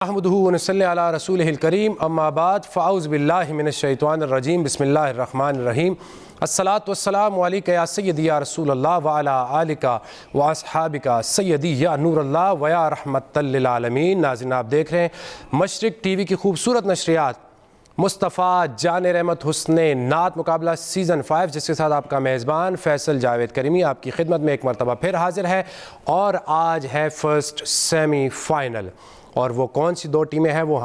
अहमदुहु व नसल्ली अला रसूलिहिल करीम अम्मा बाद फ़अऊज़ु बिल्लाहि मिनश्शैतानिर रजीम बिस्मिल्लाहिर रहमानिर रहीम अस्सलातु वस्सलामु अलैका या सय्यदी या रसूलल्लाह व अला आलिका व अस्हाबिका सय्यदी या नूरल्लाह व या रहमतल लिल आलमीन। नाज़रीन, आप देख रहे हैं मशरिक़ टीवी की खूबसूरत नशरियात मुस्तफ़ा जान रहमत हुस्ने नात मुकाबला सीज़न 5, जिसके साथ आपका मेज़बान फ़ैसल जावेद करीमी आपकी खिदमत में एक मरतबा फिर हाजिर है। और आज है फ़र्स्ट सेमीफ़ाइनल, और वो कौन सी दो टीमें हैं वो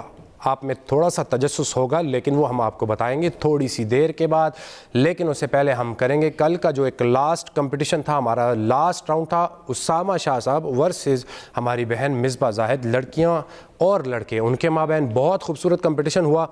आप में थोड़ा सा तजस्सुस होगा, लेकिन वो हम आपको बताएंगे थोड़ी सी देर के बाद। लेकिन उससे पहले हम करेंगे कल का जो एक लास्ट कंपटीशन था, हमारा लास्ट राउंड था उसामा शाह साहब वर्सेस हमारी बहन मिसबा जाहिद। लड़कियां और लड़के उनके माबैन बहुत खूबसूरत कंपटीशन हुआ,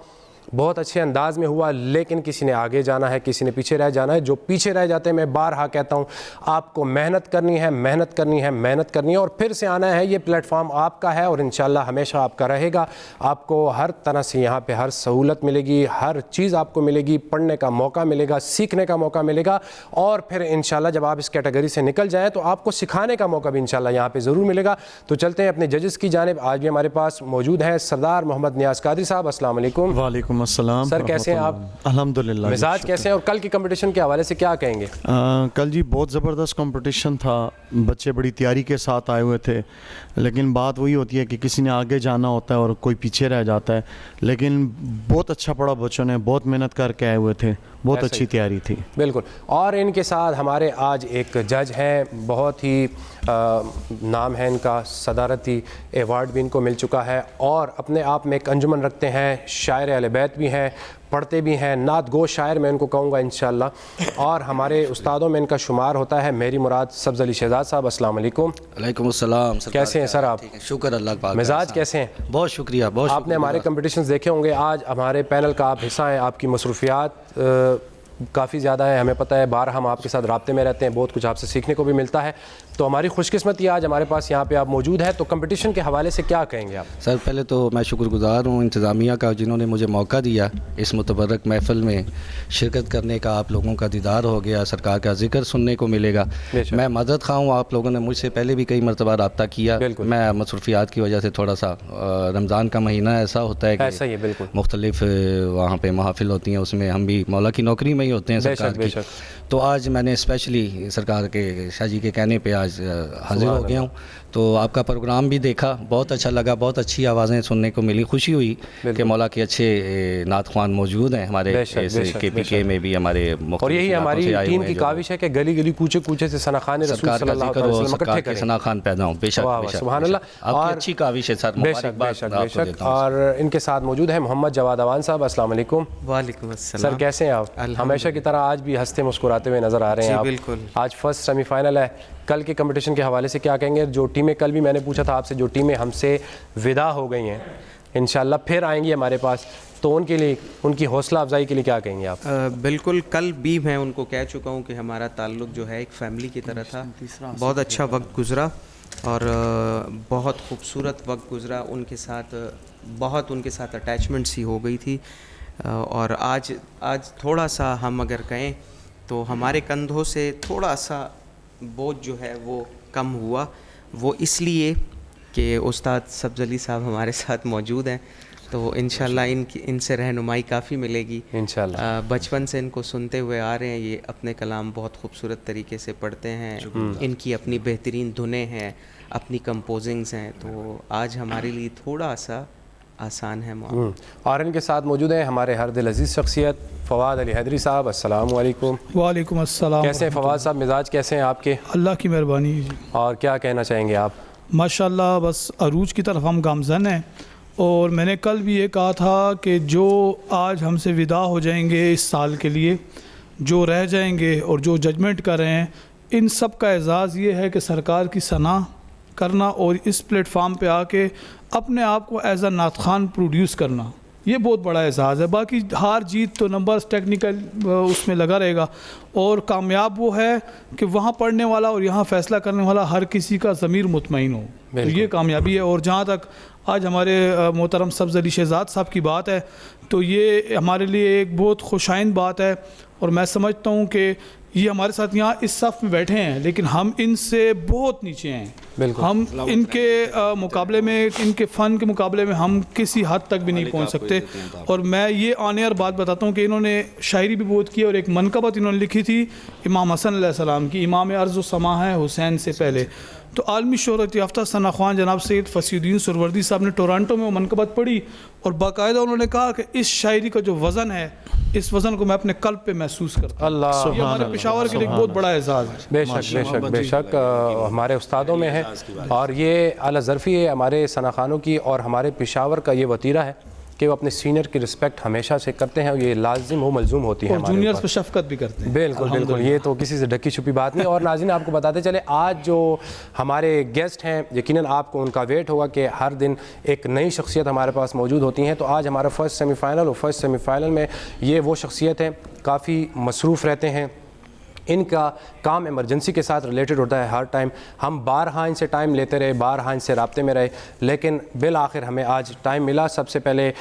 बहुत अच्छे अंदाज में हुआ, लेकिन किसी ने आगे जाना है, किसी ने पीछे रह जाना है। जो पीछे रह जाते हैं, मैं बारहा कहता हूँ, आपको मेहनत करनी है, मेहनत करनी है, मेहनत करनी है और फिर से आना है। ये प्लेटफॉर्म आपका है और इंशाल्लाह हमेशा आपका रहेगा। आपको हर तरह से यहाँ पे हर सहूलत मिलेगी, हर चीज़ आपको मिलेगी, पढ़ने का मौका मिलेगा, सीखने का मौका मिलेगा और फिर इंशाल्लाह जब आप इस कैटेगरी से निकल जाएँ तो आपको सिखाने का मौका भी इंशाल्लाह यहाँ पर ज़रूर मिलेगा। तो चलते हैं अपने जजेस की जानिब। आज भी हमारे पास मौजूद हैं सरदार मोहम्मद नियाज़ कादरी साहब। अस्सलाम वालेकुम। वालेकुम अस्सलाम सर, कैसे हैं आप? अल्हम्दुलिल्लाह। मिजाज कैसे हैं और कल की कंपटीशन के हवाले से क्या कहेंगे? कल जी बहुत ज़बरदस्त कंपटीशन था, बच्चे बड़ी तैयारी के साथ आए हुए थे, लेकिन बात वही होती है कि किसी ने आगे जाना होता है और कोई पीछे रह जाता है। लेकिन बहुत अच्छा पड़ा, बच्चों ने बहुत मेहनत करके आए हुए थे, बहुत अच्छी तैयारी थी। बिल्कुल। और इनके साथ हमारे आज एक जज हैं, बहुत ही नाम है इनका, सदारती एवार्ड भी इनको मिल चुका है और अपने आप में एक अंजुमन रखते हैं, शायर अहले बैत भी हैं, पढ़ते भी हैं, नात गो शायर मैं इनको कहूँगा इंशाल्लाह। और हमारे उस्तादों में इनका शुमार होता है मेरी मुराद सब्ज़ अली शहजाद साहब। अस्सलाम वालेकुम। वालेकुम अस्सलाम। कैसे हैं सर आप? शुक्र अल्लाह पाक। मिजाज कैसे हैं? बहुत शुक्रिया। बहुत आपने हमारे कंपटीशंस देखे होंगे, आज हमारे पैनल का आप हिस्सा हैं, आपकी मसरूफियात काफ़ी ज़्यादा है, हमें पता है, बार हम आपके साथ राब्ते में रहते हैं, बहुत कुछ आपसे सीखने को भी मिलता है। तो हमारी खुशकिस्मती आज हमारे पास यहाँ पे आप मौजूद हैं। तो कंपटीशन के हवाले से क्या कहेंगे आप? सर, पहले तो मैं शुक्रगुज़ार हूँ इंतज़ामिया का, जिन्होंने मुझे मौका दिया इस मुतबर्रक महफ़िल में शिरकत करने का। आप लोगों का दीदार हो गया, सरकार का जिक्र सुनने को मिलेगा। मैं मदद खाऊँ, आप लोगों ने मुझसे पहले भी कई मरतबा रब्ता किया। मैं मसरूफियात की वजह से थोड़ा सा, रमज़ान का महीना ऐसा होता है कि मुख्तलिफ वहाँ पर महफ़िल होती हैं, उसमें हम भी मौला की नौकरी में ही होते हैं सरकार की। तो आज मैंने स्पेशली सरकार के शाह जी के कहने पे आज हाजिर हो गया हूँ। तो आपका प्रोग्राम भी देखा, बहुत अच्छा लगा, बहुत अच्छी आवाज़ें सुनने को मिली। खुशी हुई कि मौला के अच्छे नात ख्वान मौजूद हैं हमारे KPK में भी हमारे। और यही हमारी टीम की काविश है कि गली गली कूचे कूचे से सनाखान रसूल सल्लल्लाहु अलैहि वसल्लम इकट्ठे करें, सनाखान पैदा हों। बेशक सुभान अल्लाह, आपकी अच्छी काविश है सर, बेशक। और इनके साथ मौजूद है मोहम्मद जवाद अवान साहब। अस्सलाम वालेकुम। वालेकुम अस्सलाम। सर, कैसे हैं आप? हमेशा की तरह आज भी हंसते मुस्कुराते हुए नज़र आ रहे हैं आप। बिल्कुल। आज फर्स्ट सेमीफाइनल है, कल के कंपटीशन के हवाले से क्या कहेंगे? जो टीमें, कल भी मैंने पूछा था आपसे, जो टीमें हमसे विदा हो गई हैं इंशाल्लाह फिर आएंगी हमारे पास, तो उनके लिए, उनकी हौसला अफजाई के लिए क्या कहेंगे आप? बिल्कुल, कल भी मैं उनको कह चुका हूँ कि हमारा ताल्लुक़ जो है एक फ़ैमिली की तरह था। बहुत अच्छा वक्त गुज़रा और बहुत खूबसूरत वक्त गुज़रा उनके साथ, बहुत उनके साथ अटैचमेंट सी हो गई थी। और आज थोड़ा सा हम अगर कहें तो हमारे कंधों से थोड़ा सा बोझ जो है वो कम हुआ। वो इसलिए कि उस्ताद सब्ज़ अली साहब हमारे साथ मौजूद हैं, तो इंशाल्लाह इनसे रहनुमाई काफ़ी मिलेगी इंशाल्लाह। बचपन से इनको सुनते हुए आ रहे हैं, ये अपने कलाम बहुत खूबसूरत तरीके से पढ़ते हैं, इनकी अपनी बेहतरीन धुनें हैं, अपनी कंपोजिंग्स हैं, तो आज हमारे लिए थोड़ा सा आसान है। और इनके साथ मौजूद हैं हमारे हर दिल अजीज़ शख्सियत फ़वाद अली हैदरी साहब। अस्सलाम वालेकुम। वालेकुम अस्सलाम। कैसे हैं फ़वाद साहब? मिजाज कैसे हैं आपके? अल्लाह की मेहरबानी। और क्या कहना चाहेंगे आप? माशाल्लाह, बस अरूज की तरफ हम गामज़न हैं। और मैंने कल भी ये कहा था कि जो आज हमसे विदा हो जाएंगे इस साल के लिए, जो रह जाएंगे और जो जजमेंट कर रहे हैं, इन सब का एजाज़ ये है कि सरकार की सना करना और इस प्लेटफार्म पे आके अपने आप को एज अ नात खान प्रोड्यूस करना, ये बहुत बड़ा एजाज़ है। बाकी हार जीत तो नंबर्स टेक्निकल उसमें लगा रहेगा, और कामयाब वो है कि वहाँ पढ़ने वाला और यहाँ फ़ैसला करने वाला हर किसी का ज़मीर मुतमईन हो, तो ये कामयाबी है। और जहाँ तक आज हमारे मोहतरम सब्ज़ अली शहजाद साहब की बात है, तो ये हमारे लिए एक बहुत खुशाइन बात है। और मैं समझता हूँ कि ये हमारे साथ यहाँ इस सफ़ में बैठे हैं, लेकिन हम इनसे बहुत नीचे हैं। बिल्कुल। हम इनके मुकाबले में, इनके फ़न के मुकाबले में हम किसी हद तक भी नहीं पहुँच सकते। और मैं ये आने और बात बताता हूँ कि इन्होंने शायरी भी बहुत की और एक मनकबत इन्होंने लिखी थी इमाम हसन अलैहिस्सलाम की, इमाम अर्ज़ व समा है हुसैन से पहले। तो आलमी शोहरत याफ्ता सना ख्वान जनाब सैयद फसीउद्दीन सुरवर्दी साहब ने टोरंटो में वो मनकबत पढ़ी और बाकायदा उन्होंने कहा कि इस शायरी का जो वज़न है, इस वज़न को मैं अपने कल्ब पे महसूस करता हूँ। अल्लाह, ये हमारे पेशावर के लिए एक बहुत बड़ा एजाज़ है। बेशक बेशक बेशक हमारे उस्तादों में है और ये आला ज़रफ़ी है हमारे सना खानों की, और हमारे पेशावर का ये वतीरा है कि वो अपने सीनियर की रिस्पेक्ट हमेशा से करते हैं, ये लाजिम हो मलजूम होती है, और जूनियर्स पे शफ़क़त भी करते हैं। बिल्कुल बिल्कुल, ये तो किसी से ढकी छुपी बात नहीं। और नाज़रीन आपको बताते चले, आज जो हमारे गेस्ट हैं यकीनन आपको उनका वेट होगा कि हर दिन एक नई शख्सियत हमारे पास मौजूद होती हैं। तो आज हमारा फर्स्ट सेमीफ़ाइनल, और फर्स्ट सेमीफ़ाइनल में ये वो शख्सियत हैं काफ़ी मसरूफ़ रहते हैं, इनका काम इमरजेंसी के साथ रिलेटेड होता है हर टाइम। हम बारहा इनसे टाइम लेते रहे, बारहा इनसे राब्ते में रहे, लेकिन बिल आखिर हमें आज टाइम मिला। सबसे पहले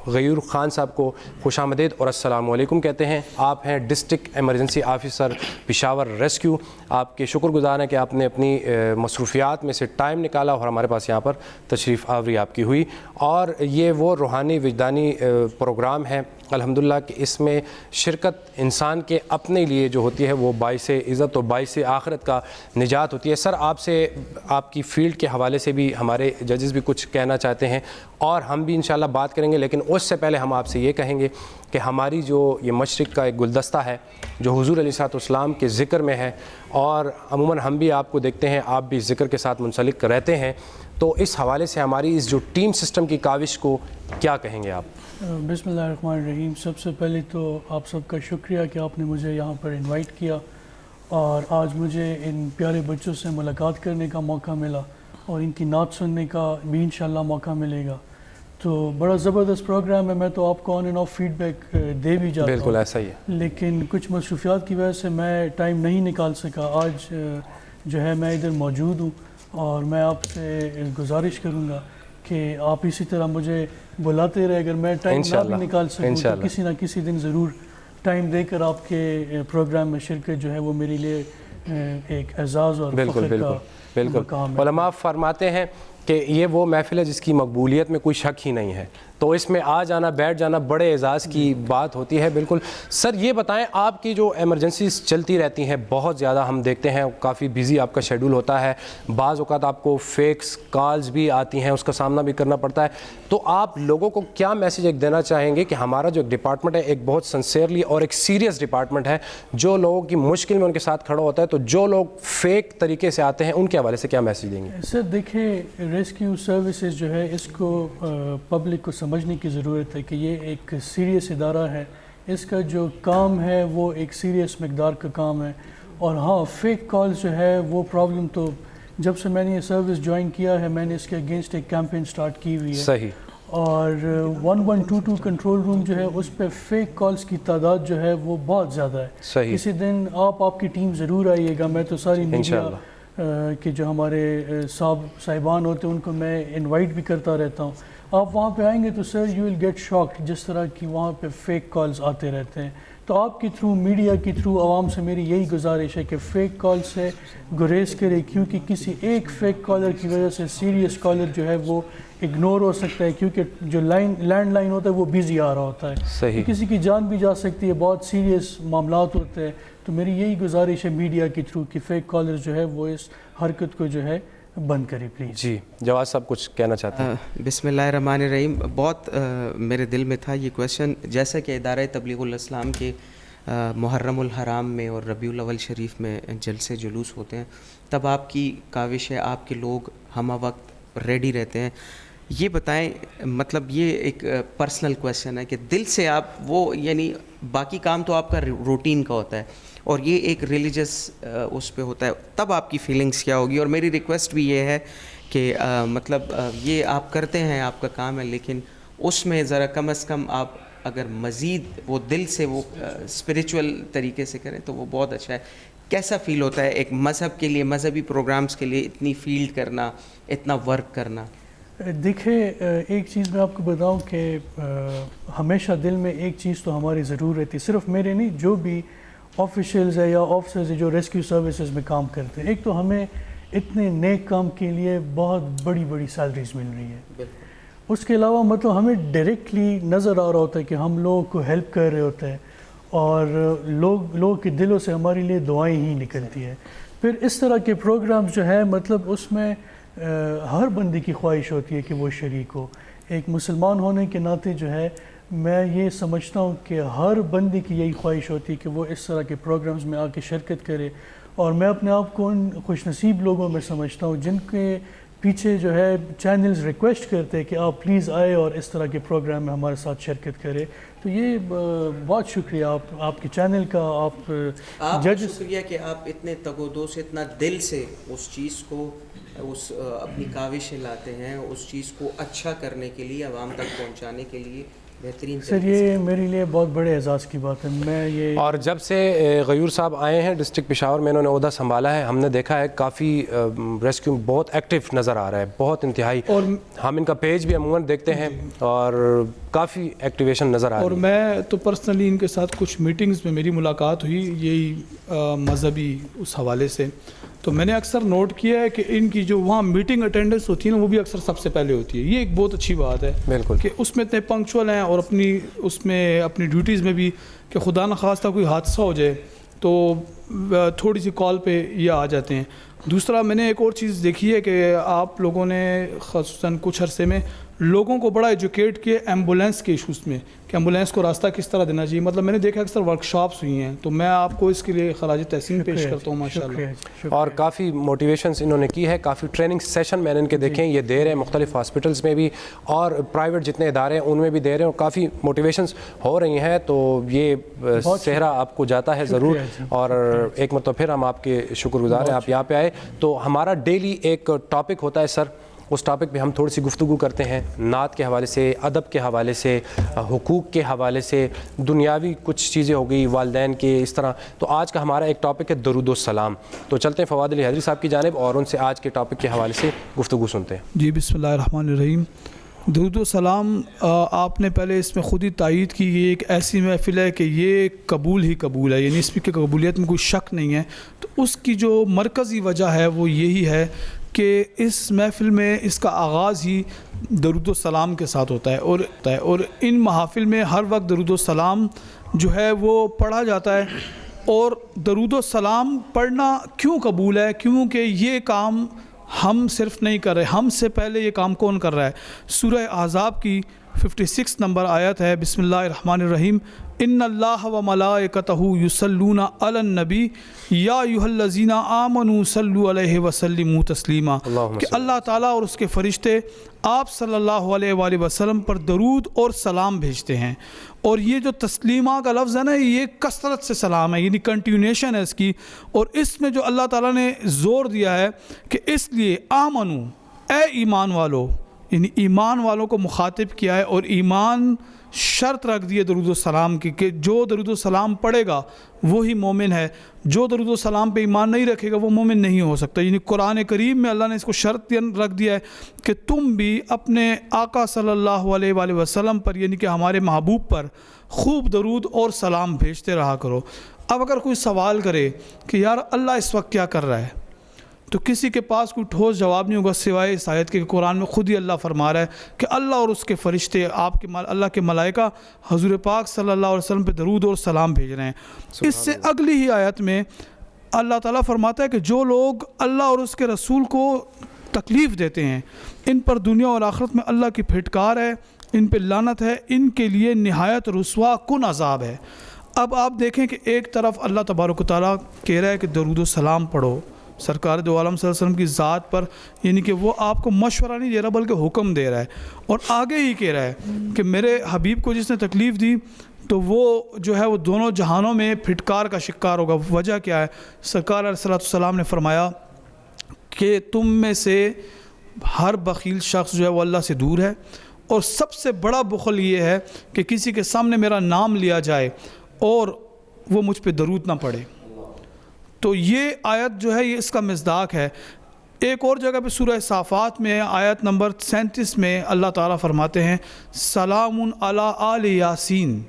गयूर ख़ान साहब को खुशामदीद और अस्सलाम वालेकुम कहते हैं। आप हैं district emergency officer Peshawar rescue. आपके शुक्रगुज़ार हैं कि आपने अपनी मसरूफ़ियात में से टाइम निकाला और हमारे पास यहाँ पर तशरीफ़ आवरी आपकी हुई। और ये वो रूहानी विजदानी प्रोग्राम है अल्हम्दुलिल्लाह कि इसमें शिरकत इंसान के अपने लिए जो होती है वो बाइसे इज़्ज़त और बाइसे आखिरत का निजात होती है। सर, आपसे आपकी फ़ील्ड के हवाले से भी हमारे जजेस भी कुछ कहना चाहते हैं और हम भी इंशाल्लाह बात करेंगे, लेकिन उससे पहले हम आपसे ये कहेंगे कि हमारी जो ये मशरिक़ का एक गुलदस्ता है जो हुज़ूर अलैहिस्सलाम के ज़िक्र में है, और अमूमन हम भी आपको देखते हैं आप भी ज़िक्र के साथ मुंसलिक रहते हैं, तो इस हवाले से हमारी इस जो टीम सिस्टम की काविश को क्या कहेंगे आप? बिस्मिल्लाहिर्रहमानिर्रहीम। सबसे पहले तो आप सबका शुक्रिया कि आपने मुझे यहाँ पर इनवाइट किया और आज मुझे इन प्यारे बच्चों से मुलाकात करने का मौका मिला और इनकी नात सुनने का भी इंशाल्लाह मौका मिलेगा। तो बड़ा ज़बरदस्त प्रोग्राम है। मैं तो आपको ऑन एंड ऑफ फीडबैक दे भी जाता हूँ, बिल्कुल ऐसा ही है, लेकिन कुछ मसरूफियात की वजह से मैं टाइम नहीं निकाल सका। आज जो है मैं इधर मौजूद हूँ और मैं आपसे गुजारिश करूँगा कि आप इसी तरह मुझे बुलाते रहे। अगर मैं टाइम ना भी निकाल सकूँ तो किसी ना किसी दिन ज़रूर टाइम देकर आपके प्रोग्राम में शिरकत जो है वो मेरे लिए एक एजाज़ और बिल्कुल बिल्कुल बिल्कुल। उलमा फरमाते हैं कि ये वो महफ़िल है जिसकी मकबूलियत में कोई शक ही नहीं है, तो इसमें आ जाना बैठ जाना बड़े एजाज़ की बात होती है। बिल्कुल सर, ये बताएं आपकी जो एमरजेंसीज चलती रहती हैं बहुत ज़्यादा, हम देखते हैं काफ़ी बिज़ी आपका शेड्यूल होता है, बाज़ औक़ात आपको फेक्स कॉल्स भी आती हैं, उसका सामना भी करना पड़ता है, तो आप लोगों को क्या मैसेज एक देना चाहेंगे कि हमारा जो डिपार्टमेंट है एक बहुत सिंसियरली और एक सीरियस डिपार्टमेंट है, जो लोगों की मुश्किल में उनके साथ खड़ा होता है, तो जो लोग फेक तरीके से आते हैं उनके हवाले से क्या मैसेज देंगे? सर देखिए, रेस्क्यू सर्विसेज जो है इसको पब्लिक को समझने की ज़रूरत है कि ये एक सीरियस इदारा है। इसका जो काम है वो एक सीरियस मकदार का काम है। और हाँ, फेक कॉल्स जो है वो प्रॉब्लम तो जब से मैंने ये सर्विस ज्वाइन किया है मैंने इसके अगेंस्ट एक कैंपेन स्टार्ट की हुई है। सही। और 1122 कंट्रोल रूम जो है उस पर फेक कॉल्स की तादाद जो है वो बहुत ज़्यादा है। सही। किसी दिन आपकी टीम ज़रूर आइएगा। मैं तो सारी मीडिया कि जो हमारे साहिबान होते हैं उनको मैं इनवाइट भी करता रहता हूँ। आप वहाँ पे आएंगे तो sir you will get shocked जिस तरह की वहाँ पे फेक कॉल्स आते रहते हैं। तो आपके थ्रू, मीडिया के थ्रू आवाम से मेरी यही गुजारिश है कि फ़ेक कॉल से गुरेज करें, क्योंकि किसी एक फ़ेक कॉलर की वजह से सीरियस कॉलर जो है वो इग्नोर हो सकता है, क्योंकि जो लैंडलाइन होता है वो बिज़ी आ रहा होता है। सही। तो किसी की जान भी जा सकती है, बहुत सीरियस मामलात होते हैं। तो मेरी यही गुजारिश है मीडिया के थ्रू कि फ़ेक कॉलर जो है वो इस हरकत को जो है बंद करें प्लीज़। जी जवाब साहब कुछ कहना चाहते हैं? बिस्मिल्लाहिर्रहमानिर्रहीम। बहुत मेरे दिल में था ये क्वेश्चन, जैसा कि इदारा तबलीगुल इस्लाम के मुहर्रमुल हराम में और रबीउल अव्वल शरीफ में जलसे जुलूस होते हैं, तब आपकी काविश है, आपके लोग हम वक्त रेडी रहते हैं। ये बताएं, मतलब ये एक पर्सनल क्वेश्चन है कि दिल से आप वो, यानी बाकी काम तो आपका रूटीन का होता है और ये एक रिलीजियस उस पे होता है, तब आपकी फीलिंग्स क्या होगी? और मेरी रिक्वेस्ट भी ये है कि मतलब ये आप करते हैं, आपका काम है, लेकिन उसमें ज़रा कम से कम आप अगर मज़ीद वो दिल से वो स्पिरिचुअल तरीके से करें तो वो बहुत अच्छा है। कैसा फ़ील होता है एक मज़हब के लिए, मज़हबी प्रोग्राम्स के लिए इतनी फील्ड करना, इतना वर्क करना? देखिए, एक चीज़ मैं आपको बताऊं कि हमेशा दिल में एक चीज़ तो हमारी ज़रूर रहती है, सिर्फ मेरे नहीं, जो भी ऑफिशियल्स है या ऑफिसर्स है जो रेस्क्यू सर्विसेज में काम करते हैं। एक तो हमें इतने नेक काम के लिए बहुत बड़ी बड़ी सैलरीज मिल रही है, उसके अलावा मतलब हमें डायरेक्टली नज़र आ रहा होता है कि हम लोगों को हेल्प कर रहे होते हैं और लोगों के दिलों से हमारे लिए दुआएं ही निकलती है। फिर इस तरह के प्रोग्राम्स जो है मतलब उसमें हर बंदे की ख्वाहिश होती है कि वो शरीक हो। एक मुसलमान होने के नाते जो है मैं ये समझता हूँ कि हर बंदे की यही ख्वाहिश होती है कि वो इस तरह के प्रोग्राम्स में आके शिरकत करे, और मैं अपने आप को उन खुशनसीब लोगों में समझता हूँ जिनके पीछे जो है चैनल्स रिक्वेस्ट करते हैं कि आप प्लीज़ आए और इस तरह के प्रोग्राम में हमारे साथ शिरकत करें। तो ये बहुत शुक्रिया आपके चैनल का, आप जज शुक्रिया कि आप इतने तगोदो से, इतना दिल से उस चीज़ को, उस अपनी काविशें लाते हैं, उस चीज़ को अच्छा करने के लिए, आवाम तक पहुंचाने के लिए बेहतरीन। सर ये मेरे लिए बहुत बड़े एजाज़ की बात है। मैं ये और जब से गयूर साहब आए हैं डिस्ट्रिक्ट पेशावर में, इन्होंने ओहदा संभाला है, हमने देखा है काफ़ी रेस्क्यू बहुत एक्टिव नज़र आ रहा है, बहुत इंतहाई। और हम इनका पेज भी अमूमन देखते हैं और काफ़ी एक्टिवेशन नज़र आ रही है। और मैं तो पर्सनली इनके साथ कुछ मीटिंग्स में मेरी मुलाकात हुई यही मज़हबी उस हवाले से, तो मैंने अक्सर नोट किया है कि इनकी जो वहाँ मीटिंग अटेंडेंस होती है ना वो भी अक्सर सबसे पहले होती है। ये एक बहुत अच्छी बात है बिल्कुल कि उसमें इतने पंक्चुअल हैं और अपनी ड्यूटीज़ में भी कि खुदा न खास्ता कोई हादसा हो जाए तो थोड़ी सी कॉल पे ये आ जाते हैं। दूसरा मैंने एक और चीज़ देखी है कि आप लोगों ने ख़ुसूसन कुछ अरसे में लोगों को बड़ा एजुकेट किया एम्बुलेंस के इशूज़ में कि एम्बुलेंस को रास्ता किस तरह देना चाहिए। मतलब मैंने देखा अक्सर वर्कशॉप्स हुई हैं, तो मैं आपको इसके लिए खराज तहसीन पेश करता हूँ माशाल्लाह। और काफ़ी मोटिवेशंस इन्होंने की है, काफ़ी ट्रेनिंग सेशन मैंने इनके देखे हैं, ये दे रहे हैं मुख्तलिफ हॉस्पिटल्स में भी और प्राइवेट जितने इदारे हैं उनमें भी दे रहे हैं और काफ़ी मोटिवेशंस हो रही हैं। तो ये सेहरा आपको जाता है ज़रूर, और एक मतलब फिर हम आपके शुक्रगुजार हैं आप यहाँ पे आए। तो हमारा डेली एक टॉपिक होता है सर, उस टॉपिक पे हम थोड़ी सी गुफ्तगू करते हैं नात के हवाले से, अदब के हवाले से, हुकूक के हवाले से, दुनियावी कुछ चीज़ें हो गई वालिदैन के इस तरह। तो आज का हमारा एक टॉपिक है दरूद सलाम। तो चलते हैं फवाद अली हैदरी साहब की जानिब और उनसे आज के टॉपिक के हवाले से गुफ्तगू सुनते हैं। जी बिस्मिल्लाहिर्रहमानिर्रहीम। दरूद सलाम आपने पहले इसमें ख़ुद ही तायीद की, ये एक ऐसी महफ़िल है कि ये कबूल ही कबूल है, यानी इसकी कबूलियत में कोई शक नहीं है। तो उसकी जो मरकज़ी वजह है वो यही है कि इस महफ़िल में इसका आगाज़ ही दरूद सलाम के साथ होता है और इन महाफ़िल में हर वक्त दरूद सलाम जो है वो पढ़ा जाता है। और दरूद सलाम पढ़ना क्यों कबूल है? क्योंकि ये काम हम सिर्फ नहीं कर रहे, हमसे पहले ये काम कौन कर रहा है? सूरह अहज़ाब की 56 नंबर आयत है, बिस्मिल्लाहिर्रहमानिर्रहीम, इन्नल्लाह व मलाइकतहु युसल्लूना अलन नबी या अय्युहल्लज़ीना आमनू सल्लु अलैहि व सल्लिमू तस्लीमा, कि अल्लाह ताला और उसके फ़रिश्ते आप सल्लल्लाहु अलैहि वसल्लम पर दरूद और सलाम भेजते हैं। और ये जो तस्लीमा का लफ्ज़ है ना, ये कसरत से सलाम है, यानी कंटिन्यूशन है इसकी। और इसमें जो अल्लाह ताला ने ज़ोर दिया है कि इसलिए आमनू, ए ईमान वालो, यानी ईमान वालों को मुखातिब किया है और ईमान शर्त रख दी है दरूद सलाम की कि जो दरूद सलाम पढ़ेगा वही मोमिन है, जो दरूद सलाम पे ईमान नहीं रखेगा वो मोमिन नहीं हो सकता। यानी कुरान करीम में अल्लाह ने इसको शर्त रख दिया है कि तुम भी अपने आका सल्लल्लाहु अलैहि वसल्लम पर, यानी कि हमारे महबूब पर खूब दरूद और सलाम भेजते रहा करो। अब अगर कोई सवाल करे कि यार अल्लाह इस वक्त क्या कर रहा है, तो किसी के पास कोई ठोस जवाब नहीं होगा सिवाय इस आयत के कुरान में खुद ही अल्लाह फरमा रहा है कि अल्लाह और उसके फ़रिश्ते, अल्लाह के मलाइका हुज़ूर पाक सल्लल्लाहु अलैहि वसल्लम पे दरूद और सलाम भेज रहे हैं। इससे अगली ही आयत में अल्लाह ताला फरमाता है कि जो लोग अल्लाह और उसके रसूल को तकलीफ़ देते हैं, इन पर दुनिया और आखिरत में अल्लाह की फिटकार है, इन पर लानत है, इनके लिए निहायत रुस्वा कुन अज़ाब है। अब आप देखें कि एक तरफ अल्लाह तबारक व तआला कह रहा है कि दरूद सलाम पढ़ो सरकार दो आलम सल्लल्लाहु अलैहि वसल्लम की ज़ात पर, यानी कि वो आपको मशवरा नहीं दे रहा बल्कि हुक्म दे रहा है। और आगे ही कह रहा है कि मेरे हबीब को जिसने तकलीफ़ दी तो वो जो है वो दोनों जहानों में फिटकार का शिकार होगा। वजह क्या है? सरकार अलैहिस्सलाम ने फरमाया कि तुम में से हर बख़ील शख्स जो है वो अल्लाह से दूर है, और सबसे बड़ा बुखल ये है कि किसी के सामने मेरा नाम लिया जाए और वो मुझ पर दरूद ना पढ़े। तो ये आयत जो है ये इसका मिज़दाक है। एक और जगह पे सूरह साफ़ात में आयत नंबर 37 में अल्लाह ताला फरमाते हैं सलामुन अला आले यासीन,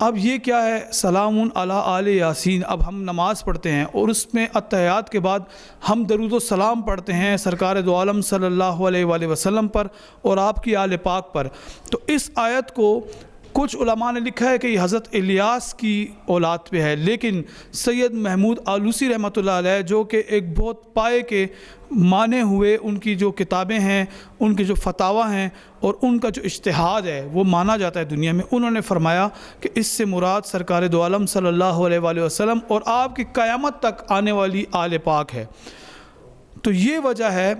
अब ये क्या है, सलामुन अला आले यासीन। अब हम नमाज़ पढ़ते हैं और उसमें अत्तहियात के बाद हम दरूद व सलाम पढ़ते हैं सरकार दो आलम सल्लल्लाहु अलैहि वसल्लम पर और आपकी आले पाक पर। तो इस आयत को कुछ उलमा ने लिखा है कि ये हज़रत इलियास की औलाद पे है, लेकिन सैयद महमूद आलूसी रहमतुल्लाह अलैह जो कि एक बहुत पाए के माने हुए, उनकी जो किताबें हैं, उनके जो फतावा हैं और उनका जो इज्तिहाद है वो माना जाता है दुनिया में, उन्होंने फरमाया कि इससे मुराद सरकार दो आलम सल्लल्लाहु अलैहि वसल्लम और आपकी क़यामत तक आने वाली आले पाक है। तो ये वजह है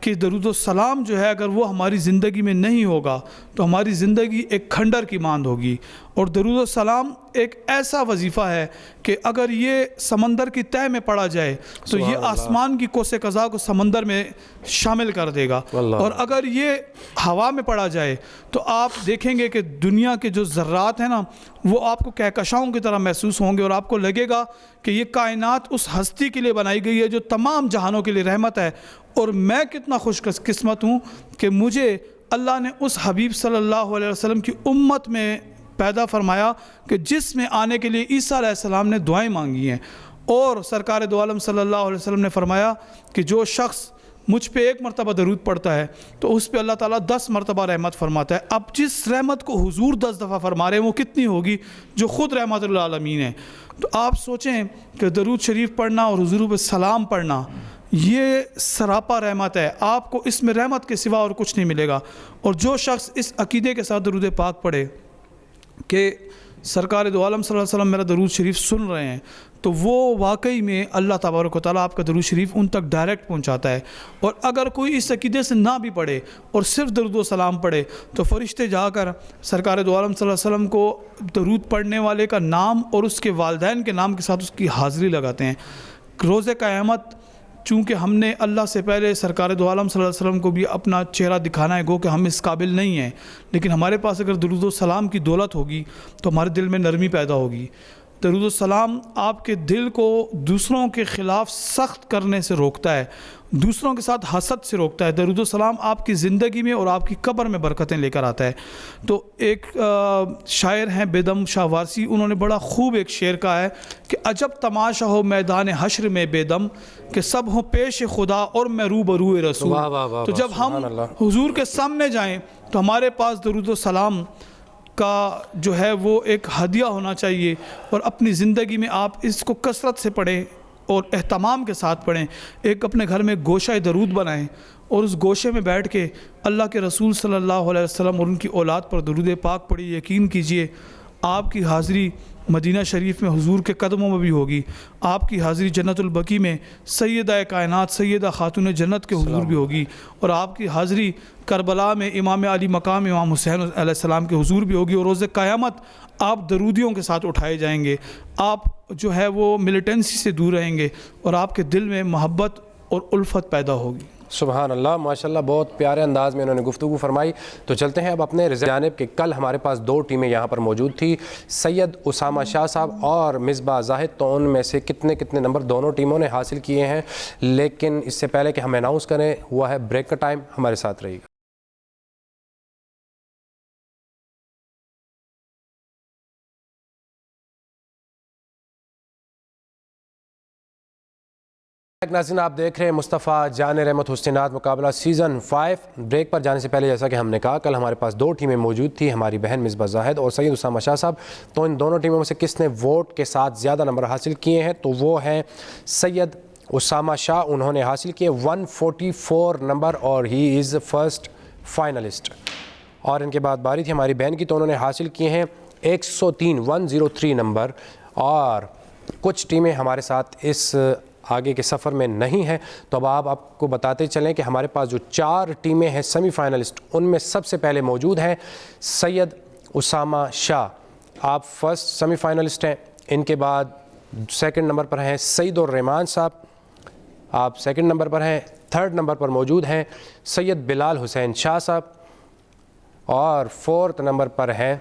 कि दरूद सलाम जो है अगर वो हमारी ज़िंदगी में नहीं होगा तो हमारी ज़िंदगी एक खंडर की मांद होगी। और दरूद सलाम एक ऐसा वजीफ़ा है कि अगर ये समंदर की तह में पड़ा जाए तो ये आसमान की कोसे कज़ा को समंदर में शामिल कर देगा, और अगर ये हवा में पड़ा जाए तो आप देखेंगे कि दुनिया के जो ज़र्रात हैं ना वो आपको कहकशाओं की तरह महसूस होंगे और आपको लगेगा कि ये कायनात उस हस्ती के लिए बनाई गई है जो तमाम जहानों के लिए रहमत है। और मैं कितना खुशकिस्मत हूँ कि मुझे अल्लाह ने उस हबीब सल्लल्लाहु अलैहि वसल्लम की उम्मत में पैदा फरमाया कि जिसमें आने के लिए ईसा अलैहिस्सलाम ने दुआएं मांगी हैं। और सरकार दो आलम सल्लल्लाहु अलैहि वसल्लम ने फरमाया कि जो शख्स मुझ पे 1 मरतबा दरूद पढ़ता है तो उस पे अल्लाह ताला 10 मरतबा रहमत फरमाता है। अब जिस रहमत को हुजूर 10 दफ़ा फरमा रहे हैं वो कितनी होगी जो ख़ुद रहमतुल आलमीन है। तो आप सोचें कि दरूद शरीफ पढ़ना और हुजूर पे सलाम पढ़ना ये सरापा रहमत है, आपको इसमें रहमत के सिवा और कुछ नहीं मिलेगा। और जो शख्स इस अकीदे के साथ दरूद पाक पढ़े कि सरकार दो आलम सल्लल्लाहु अलैहि वसल्लम मेरा दरूद शरीफ सुन रहे हैं, तो वो वाकई में अल्लाह तबारक व तआला आपका दरूद शरीफ उन तक डायरेक्ट पहुंचाता है। और अगर कोई इस अकीदे से ना भी पढ़े और सिर्फ दरूद व सलाम पढ़े तो फ़रिश्ते जाकर सरकार दो आलम सल्लल्लाहु अलैहि वसल्लम को दरूद पढ़ने वाले का नाम और उसके वालिदैन के नाम के साथ उसकी हाज़िरी लगाते हैं। रोज़े क़यामत चूँकि हमने अल्लाह से पहले सरकार दो आलम सल्लल्लाहु अलैहि वसल्लम को भी अपना चेहरा दिखाना है, गो कि हम इस काबिल नहीं हैं, लेकिन हमारे पास अगर दरूद व सलाम की दौलत होगी तो हमारे दिल में नरमी पैदा होगी। दरूद व सलाम आपके दिल को दूसरों के ख़िलाफ़ सख्त करने से रोकता है, दूसरों के साथ हसद से रोकता है। दरूद व सलाम आपकी ज़िंदगी में और आपकी कब्र में बरकतें लेकर आता है। तो एक शायर हैं बेदम शाह वारसी, उन्होंने बड़ा खूब एक शेर कहा है कि अजब तमाशा हो मैदान हश्र में बेदम कि सब हो पेश खुदा और मैं रूबरू रसूल। तो जब हम हुजूर के सामने जाएँ तो हमारे पास दरूद व सलाम का जो है वो एक हदिया होना चाहिए। और अपनी ज़िंदगी में आप इसको कसरत से पढ़ें और एहतमाम के साथ पढ़ें। एक अपने घर में गोशा दरूद बनाएं और उस गोशे में बैठ के अल्लाह के रसूल सल्लल्लाहु अलैहि वसल्लम और उनकी औलाद पर दरूद पाक पढ़ी। यकीन कीजिए आपकी हाज़िरी मदीना शरीफ में हुजूर के कदमों में भी होगी, आपकी हाज़िरी जन्नतुल बकी में सैयदा कायनात सैयदा खातून जन्नत के हुजूर भी होगी, और आपकी हाज़िरी करबला में इमाम अली मकाम इमाम हुसैन अलैहिस्सलाम के हुजूर भी होगी। और रोज़े क़यामत आप दरूदियों के साथ उठाए जाएंगे, आप जो है वो मिलिटेंसी से दूर रहेंगे और आपके दिल में मोहब्बत और उल्फत पैदा होगी। सुभान अल्लाह, माशाल्लाह, बहुत प्यारे अंदाज में उन्होंने गुफ्तगू फरमाई। तो चलते हैं अब अपने जानिब के। कल हमारे पास 2 टीमें यहाँ पर मौजूद थी, सैयद उसामा शाह साहब और मिसबाह जाहिद। तो उनमें से कितने नंबर दोनों टीमों ने हासिल किए हैं। लेकिन इससे पहले कि हम अनाउंस करें, हुआ है ब्रेक का टाइम, हमारे साथ रहिएगा। नाज़रीन, आप देख रहे हैं मुस्तफ़ा जान रहमत हुसैनात मुकाबला सीज़न 5। ब्रेक पर जाने से पहले जैसा कि हमने कहा, कल हमारे पास 2 टीमें मौजूद थी, हमारी बहन मिसबाह जाहिद और सैयद उसामा शाह साहब। तो इन दोनों टीमों में से किसने वोट के साथ ज़्यादा नंबर हासिल किए हैं, तो वो हैं सैयद उसामा शाह। उन्होंने हासिल किए 144 नंबर और ही इज़ फर्स्ट फाइनलिस्ट। और इनके बाद बारी थी हमारी बहन की, तो उन्होंने हासिल किए हैं 103 नंबर। और कुछ टीमें हमारे साथ इस आगे के सफ़र में नहीं है। तो अब आपको बताते चलें कि हमारे पास जो 4 टीमें हैं सेमीफाइनलिस्ट, उनमें सबसे पहले मौजूद हैं सैयद उसामा शाह, आप फर्स्ट सेमीफाइनलिस्ट हैं। इनके बाद सेकंड नंबर पर हैं सईद उर रहमान साहब, आप सेकंड नंबर पर हैं। थर्ड नंबर पर मौजूद हैं सैयद बिलाल हुसैन शाह साहब, और फोर्थ नंबर पर हैं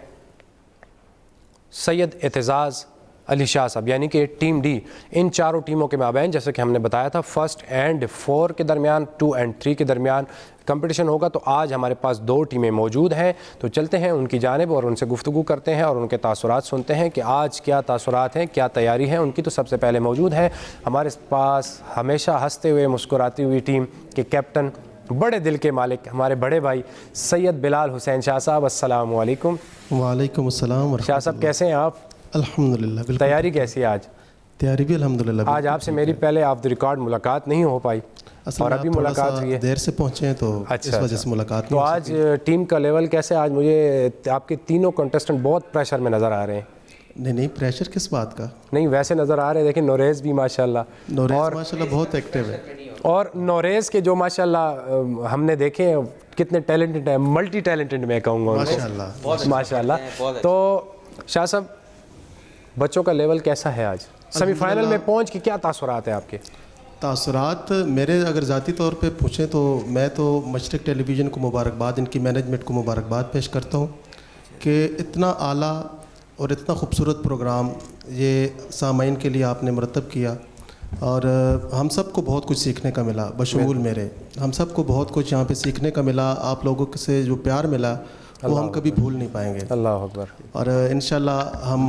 सैयद एतज़ाज़ अली शाह साहब यानी कि टीम डी, इन चारों टीमों के माबैन जैसे कि हमने बताया था 1 और 4 के दरमियान, 2 और 3 के दरमियान कंपटीशन होगा। तो आज हमारे पास 2 टीमें मौजूद हैं, तो चलते हैं उनकी जानिब और उनसे गुफ्तगू करते हैं और उनके तासुरात सुनते हैं कि आज क्या तासुरात हैं, क्या तैयारी है उनकी। तो सबसे पहले मौजूद है हमारे पास हमेशा हंसते हुए मुस्कुराती हुई टीम के कैप्टन, बड़े दिल के मालिक, हमारे बड़े भाई सैयद बिलाल हुसैन शाह साहब। अस्सलाम वालेकुम। वालेकुम अस्सलाम। शाह साहब कैसे हैं आप? अल्हम्दुलिल्लाह, बिल्कुल। तैयारी कैसी है आज? तैयारी भी अल्हम्दुलिल्लाह। आज आपसे मेरी पहले ऑफ द रिकॉर्ड मुलाकात नहीं हो पाई और अभी मुलाकात हुई है। देर से पहुँचे हैं तो इस वजह से मुलाकात तो आज टीम का लेवल कैसे? आज मुझे आपके तीनों कंटेस्टेंट बहुत प्रेशर में नज़र आ रहे हैं। नहीं, प्रेशर किस बात का? नहीं, वैसे नज़र आ रहे हैं। देखिए नोरेज़ भी माशाल्लाह, और माशाल्लाह बहुत एक्टिव है। और नोरेज़ के जो माशाल्लाह हमने देखे हैं कितने टैलेंटेड है, मल्टी टैलेंटेड मैं कहूँगा माशाल्लाह। तो शाह साहब, बच्चों का लेवल कैसा है आज? सेमीफाइनल में पहुँच के क्या तासुरात है आपके? तासुरात मेरे अगर ज़ाती तौर पे पूछें तो मैं तो मशरक़ टेलीविज़न को मुबारकबाद, इनकी मैनेजमेंट को मुबारकबाद पेश करता हूँ कि इतना आला और इतना खूबसूरत प्रोग्राम ये सामाइन के लिए आपने मरतब किया और हम सबको बहुत कुछ सीखने का मिला। बशमूल मेरे हम सबको बहुत कुछ यहाँ पे सीखने का मिला। आप लोगों से जो प्यार मिला वो हम कभी भूल नहीं पाएंगे। अल्लाह अकबर। और इंशाल्लाह हम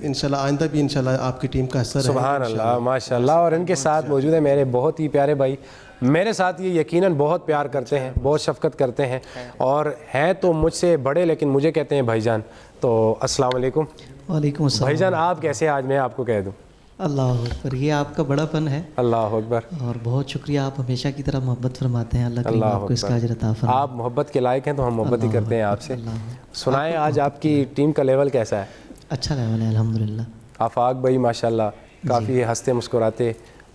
इंशाल्लाह आइंदा भी इंशाल्लाह आपकी टीम का हिस्सा रहेंगे। सुभान अल्लाह, माशाल्लाह। और इनके साथ मौजूद है मेरे बहुत ही प्यारे भाई, मेरे साथ ये यकीनन बहुत प्यार करते हैं, बहुत शफ़क़त करते हैं और हैं तो मुझसे बड़े लेकिन मुझे कहते हैं भाईजान। तो अस्सलाम वालेकुम। वालेकुम अस्सलाम। भाईजान आप कैसे? आज मैं आपको कह दूँ अल्लाह अकबर, ये आपका बड़ापन है। अल्लाह अकबर। और बहुत शुक्रिया, आप हमेशा की तरह मोहब्बत फरमाते हैं। अल्लाह करीम आपको इसका अजर अता फरमाए। आप मोहब्बत के लायक हैं तो हम मोहब्बत ही करते हैं आपसे। सुनाएं आज आपकी टीम का लेवल कैसा है? अच्छा लेवल है अल्हम्दुलिल्लाह। आफाक भाई माशाल्लाह काफ़ी हंसते मुस्कुराते,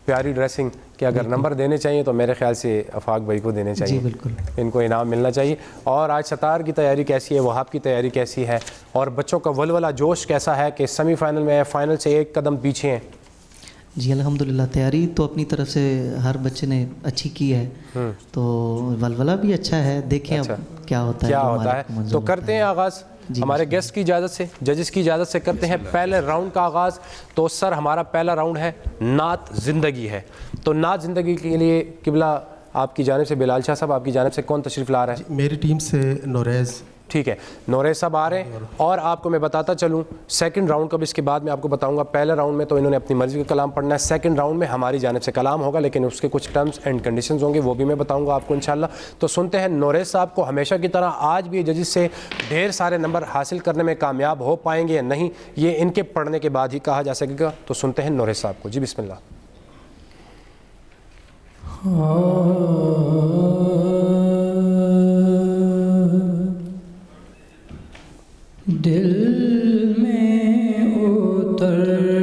प्यारी ड्रेसिंग के अगर नंबर देने चाहिए तो मेरे ख्याल से आफाक भाई को देने चाहिए। जी बिल्कुल, इनको इनाम मिलना चाहिए। और आज सतार की तैयारी कैसी है, वहाब की तैयारी कैसी है और बच्चों का वलवला जोश कैसा है कि सेमीफाइनल में फाइनल से एक कदम पीछे हैं? जी अल्हम्दुलिल्लाह, तैयारी तो अपनी तरफ से हर बच्चे ने अच्छी की है, तो वलवला भी अच्छा है। देखें अब क्या होता है। तो करते हैं आगाज़ हमारे गेस्ट की इजाज़त से, जजेस की इजाज़त से करते हैं पहले राउंड का आगाज़। तो सर हमारा पहला राउंड है नात ज़िंदगी है। तो नात ज़िंदगी के लिए किबला आपकी जानिब से बिलाल शाह साहब, आपकी जानिब से कौन तशरीफ़ ला रहा है? मेरी टीम से नोरेज़। ठीक है, नोरेज़ साहब आ रहे हैं। और आपको मैं बताता चलूँ सेकंड राउंड कब इसके बाद मैं आपको बताऊंगा। पहले राउंड में तो इन्होंने अपनी मर्ज़ी का कलाम पढ़ना है, सेकंड राउंड में हमारी जानिब से कलाम होगा लेकिन उसके कुछ टर्म्स एंड कंडीशंस होंगे, वो भी मैं बताऊंगा आपको इंशाल्लाह। तो सुनते हैं नोरेज़ साहब को। हमेशा की तरह आज भी जजेस से ढेर सारे नंबर हासिल करने में कामयाब हो पाएंगे या नहीं, ये इनके पढ़ने के बाद ही कहा जा सकेगा। तो सुनते हैं नोरेज़ साहब को। जी बिस्मिल्लाह। दिल में उतरते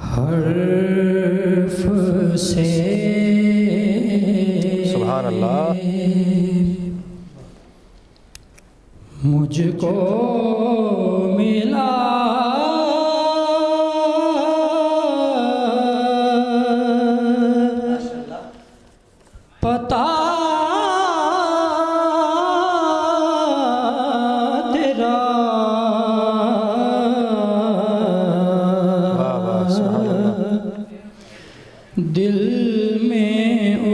हर्फ से सुभान अल्लाह। मुझको मिला पता तेरा, दिल में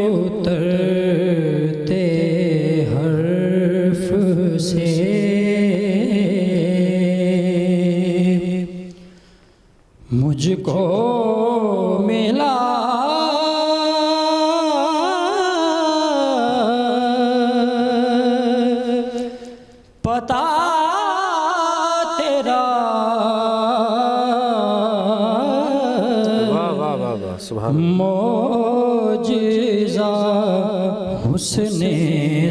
उतरते हर्फ से मुझको मिला पता तेरा। वाह वाह वाह वाह, सुभान। मौजिज़ा हुस्ने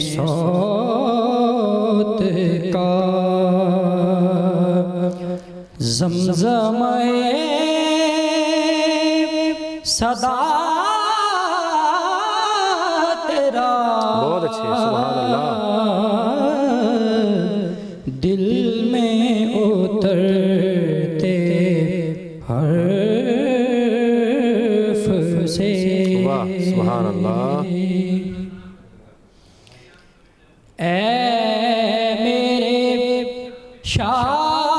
सौत का ज़मज़मे सदा तेरा। बहुत अच्छे, सुभान अल्लाह। दिल में उतरते हर्फ से। वाह, सुभान अल्लाह। ऐ मेरे शाह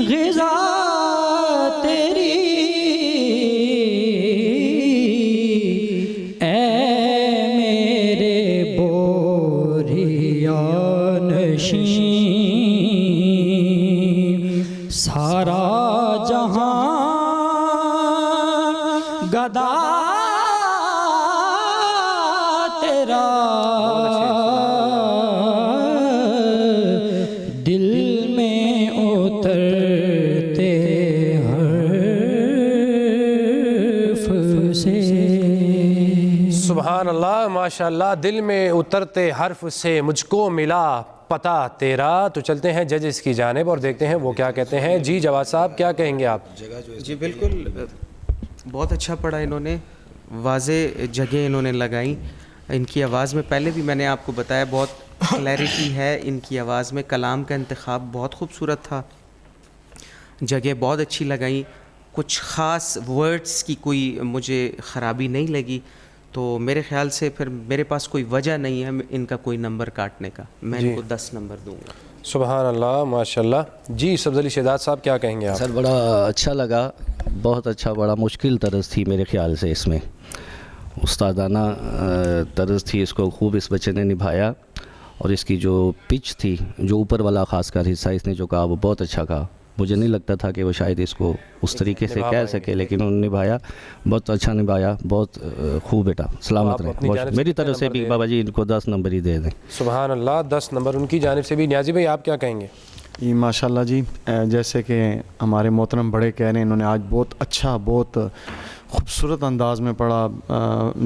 ग़िज़ा तेरी ऐ मेरे बोरिया नशीं सारा जहां गदा तेरा दिल में उतरते हर्फ से। सुभान अल्लाह, माशाअल्लाह। दिल में उतरते हर्फ से मुझको मिला पता तेरा। तो चलते हैं जजेस की जानिब और देखते हैं वो क्या कहते हैं। जी जवाद साहब, क्या कहेंगे आप? जी बिल्कुल, बहुत अच्छा पढ़ा इन्होंने, वाज़े जगह इन्होंने लगाई। इनकी आवाज़ में पहले भी मैंने आपको बताया बहुत क्लैरिटी है इनकी आवाज़ में। कलाम का इंतखाब बहुत खूबसूरत था, जगह बहुत अच्छी लगाई, कुछ ख़ास वर्ड्स की कोई मुझे ख़राबी नहीं लगी। तो मेरे ख़्याल से फिर मेरे पास कोई वजह नहीं है इनका कोई नंबर काटने का, मैं इनको 10 नंबर दूंगा। सुभान अल्लाह, माशाअल्लाह। जी सफदली शहजाद साहब, क्या कहेंगे आप? सर बड़ा अच्छा लगा, बहुत अच्छा, बड़ा मुश्किल तर्ज थी मेरे ख़्याल से, इसमें उस्तादाना तर्ज थी, इसको खूब इस बच्चे ने निभाया। और इसकी जो पिच थी, जो ऊपर वाला ख़ासकर हिस्सा इसने जो कहा वो बहुत अच्छा कहा। मुझे नहीं लगता था कि वो शायद इसको उस तरीके से कह सके, लेकिन उन्होंने निभाया, बहुत अच्छा निभाया, बहुत खूब बेटा, सलामत रहे। मेरी तरफ से भी बाबा जी इनको 10 नंबर ही दे दें। सुभान अल्लाह, 10 नंबर उनकी जानिब से भी। न्याजी भाई, आप क्या कहेंगे? जी माशाल्लाह जी, जैसे कि हमारे मोहतरम बड़े कह रहे हैं, इन्होंने आज बहुत अच्छा, बहुत खूबसूरत अंदाज़ में पढ़ा।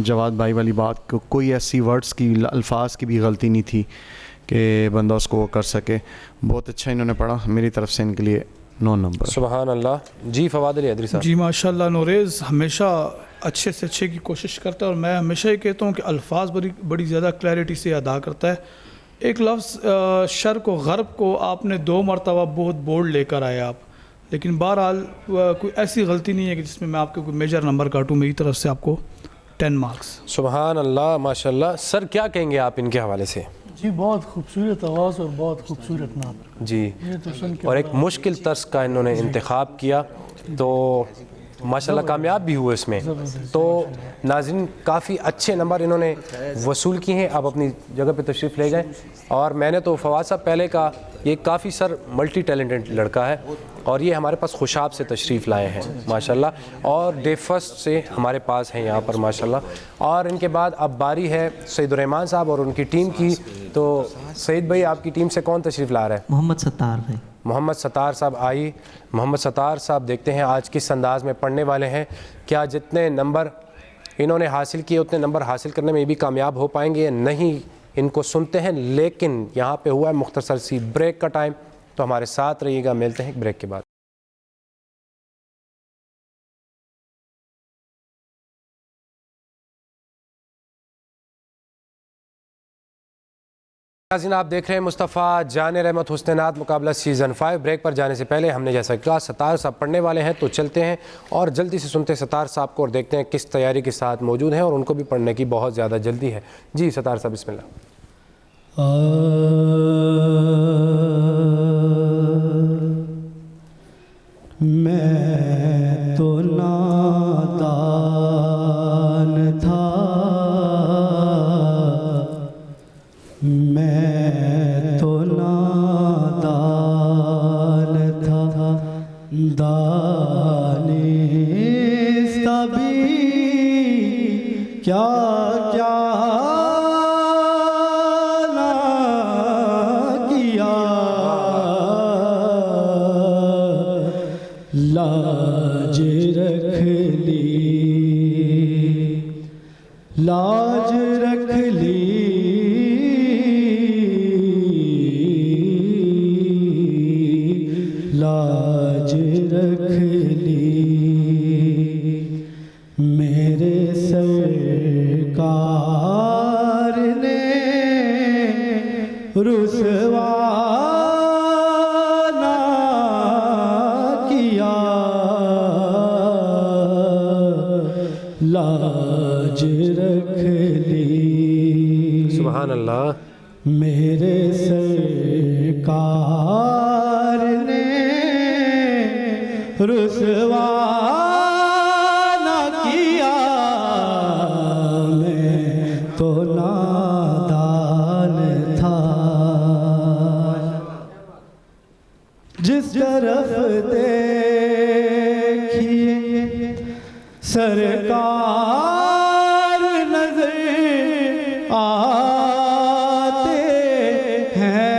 जवाद भाई वाली बात को, कोई ऐसी वर्ड्स की, अल्फाज की भी गलती नहीं थी कि बंदा उसको वो कर सके। बहुत अच्छा इन्होंने पढ़ा, मेरी तरफ से इनके लिए 9 नंबर। सुभान अल्लाह। जी फवाद अली अदरी साहब। जी माशाल्लाह, नोरेज़ हमेशा अच्छे से अच्छे की कोशिश करता है और मैं हमेशा ये कहता हूँ कि अल्फाज बड़ी ज़्यादा क्लैरिटी से अदा करता है। एक लफ्ज़ शर्क़ व ग़र्ब को आपने 2 मरतबा बहुत बोल्ड लेकर आए आप, लेकिन बहरहाल कोई ऐसी गलती नहीं है कि जिसमें मैं आपको कोई मेजर नंबर काटूँ। मेरी तरफ से आपको 10 मार्क्स। सुभान अल्लाह, माशाअल्लाह। सर क्या कहेंगे आप इनके हवाले से? जी बहुत खूबसूरत आवाज़ और बहुत खूबसूरत नाम जी, ये तो सुन के और एक मुश्किल तर्ज का इन्होंने इंतखाब किया, तो माशाल्लाह कामयाब भी हुए इसमें। तो नाज़रीन, काफ़ी अच्छे नंबर इन्होंने वसूल किए हैं। आप अपनी जगह पे तशरीफ़ ले गए। और मैंने तो फवाद साहब पहले का, ये काफ़ी सर मल्टी टैलेंटेड लड़का है और ये हमारे पास खुशाब से तशरीफ़ लाए हैं माशाल्लाह, और डे फर्स्ट से हमारे पास हैं यहाँ पर माशाल्लाह। और इनके बाद अब बारी है सईदुर्रहमान साहब और उनकी टीम की। तो सईद भाई, आपकी टीम से कौन तशरीफ़ ला रहा है? मोहम्मद सत्तार भाई। मोहम्मद सत्तार साहब आई। मोहम्मद सत्तार साहब, देखते हैं आज किस अंदाज़ में पढ़ने वाले हैं। क्या जितने नंबर इन्होंने हासिल किए उतने नंबर हासिल करने में भी कामयाब हो पाएंगे? नहीं, इनको सुनते हैं। लेकिन यहाँ पे हुआ है मुख्तसर सी ब्रेक का टाइम, तो हमारे साथ रहिएगा। मिलते हैं ब्रेक के बाद। नाज़रीन, आप देख रहे हैं मुस्तफ़ा जान रहमत हुस्ननात मुकाबला सीज़न 5। ब्रेक पर जाने से पहले हमने जैसा कहा सत्तार साहब पढ़ने वाले हैं, तो चलते हैं और जल्दी से सुनते हैं सत्तार साहब को और देखते हैं किस तैयारी के साथ मौजूद हैं, और उनको भी पढ़ने की बहुत ज़्यादा जल्दी है। जी सत्तार साहब, बिस्मिल्लाह। मैं तो नादान था, मैं तो नादान था, दानिस्ता भी क्या क्या ना किया, लाज रख ली, लाज रख ली, लाज रख ली, मेरे सरकार ने रुसवा ना किया, लाज रख ली। सुभान अल्लाह। मेरे सरकार ने रुसवा ना किया, मैं तो नादान था। जिस तरफ देखिए सरकार नजर आते हैं।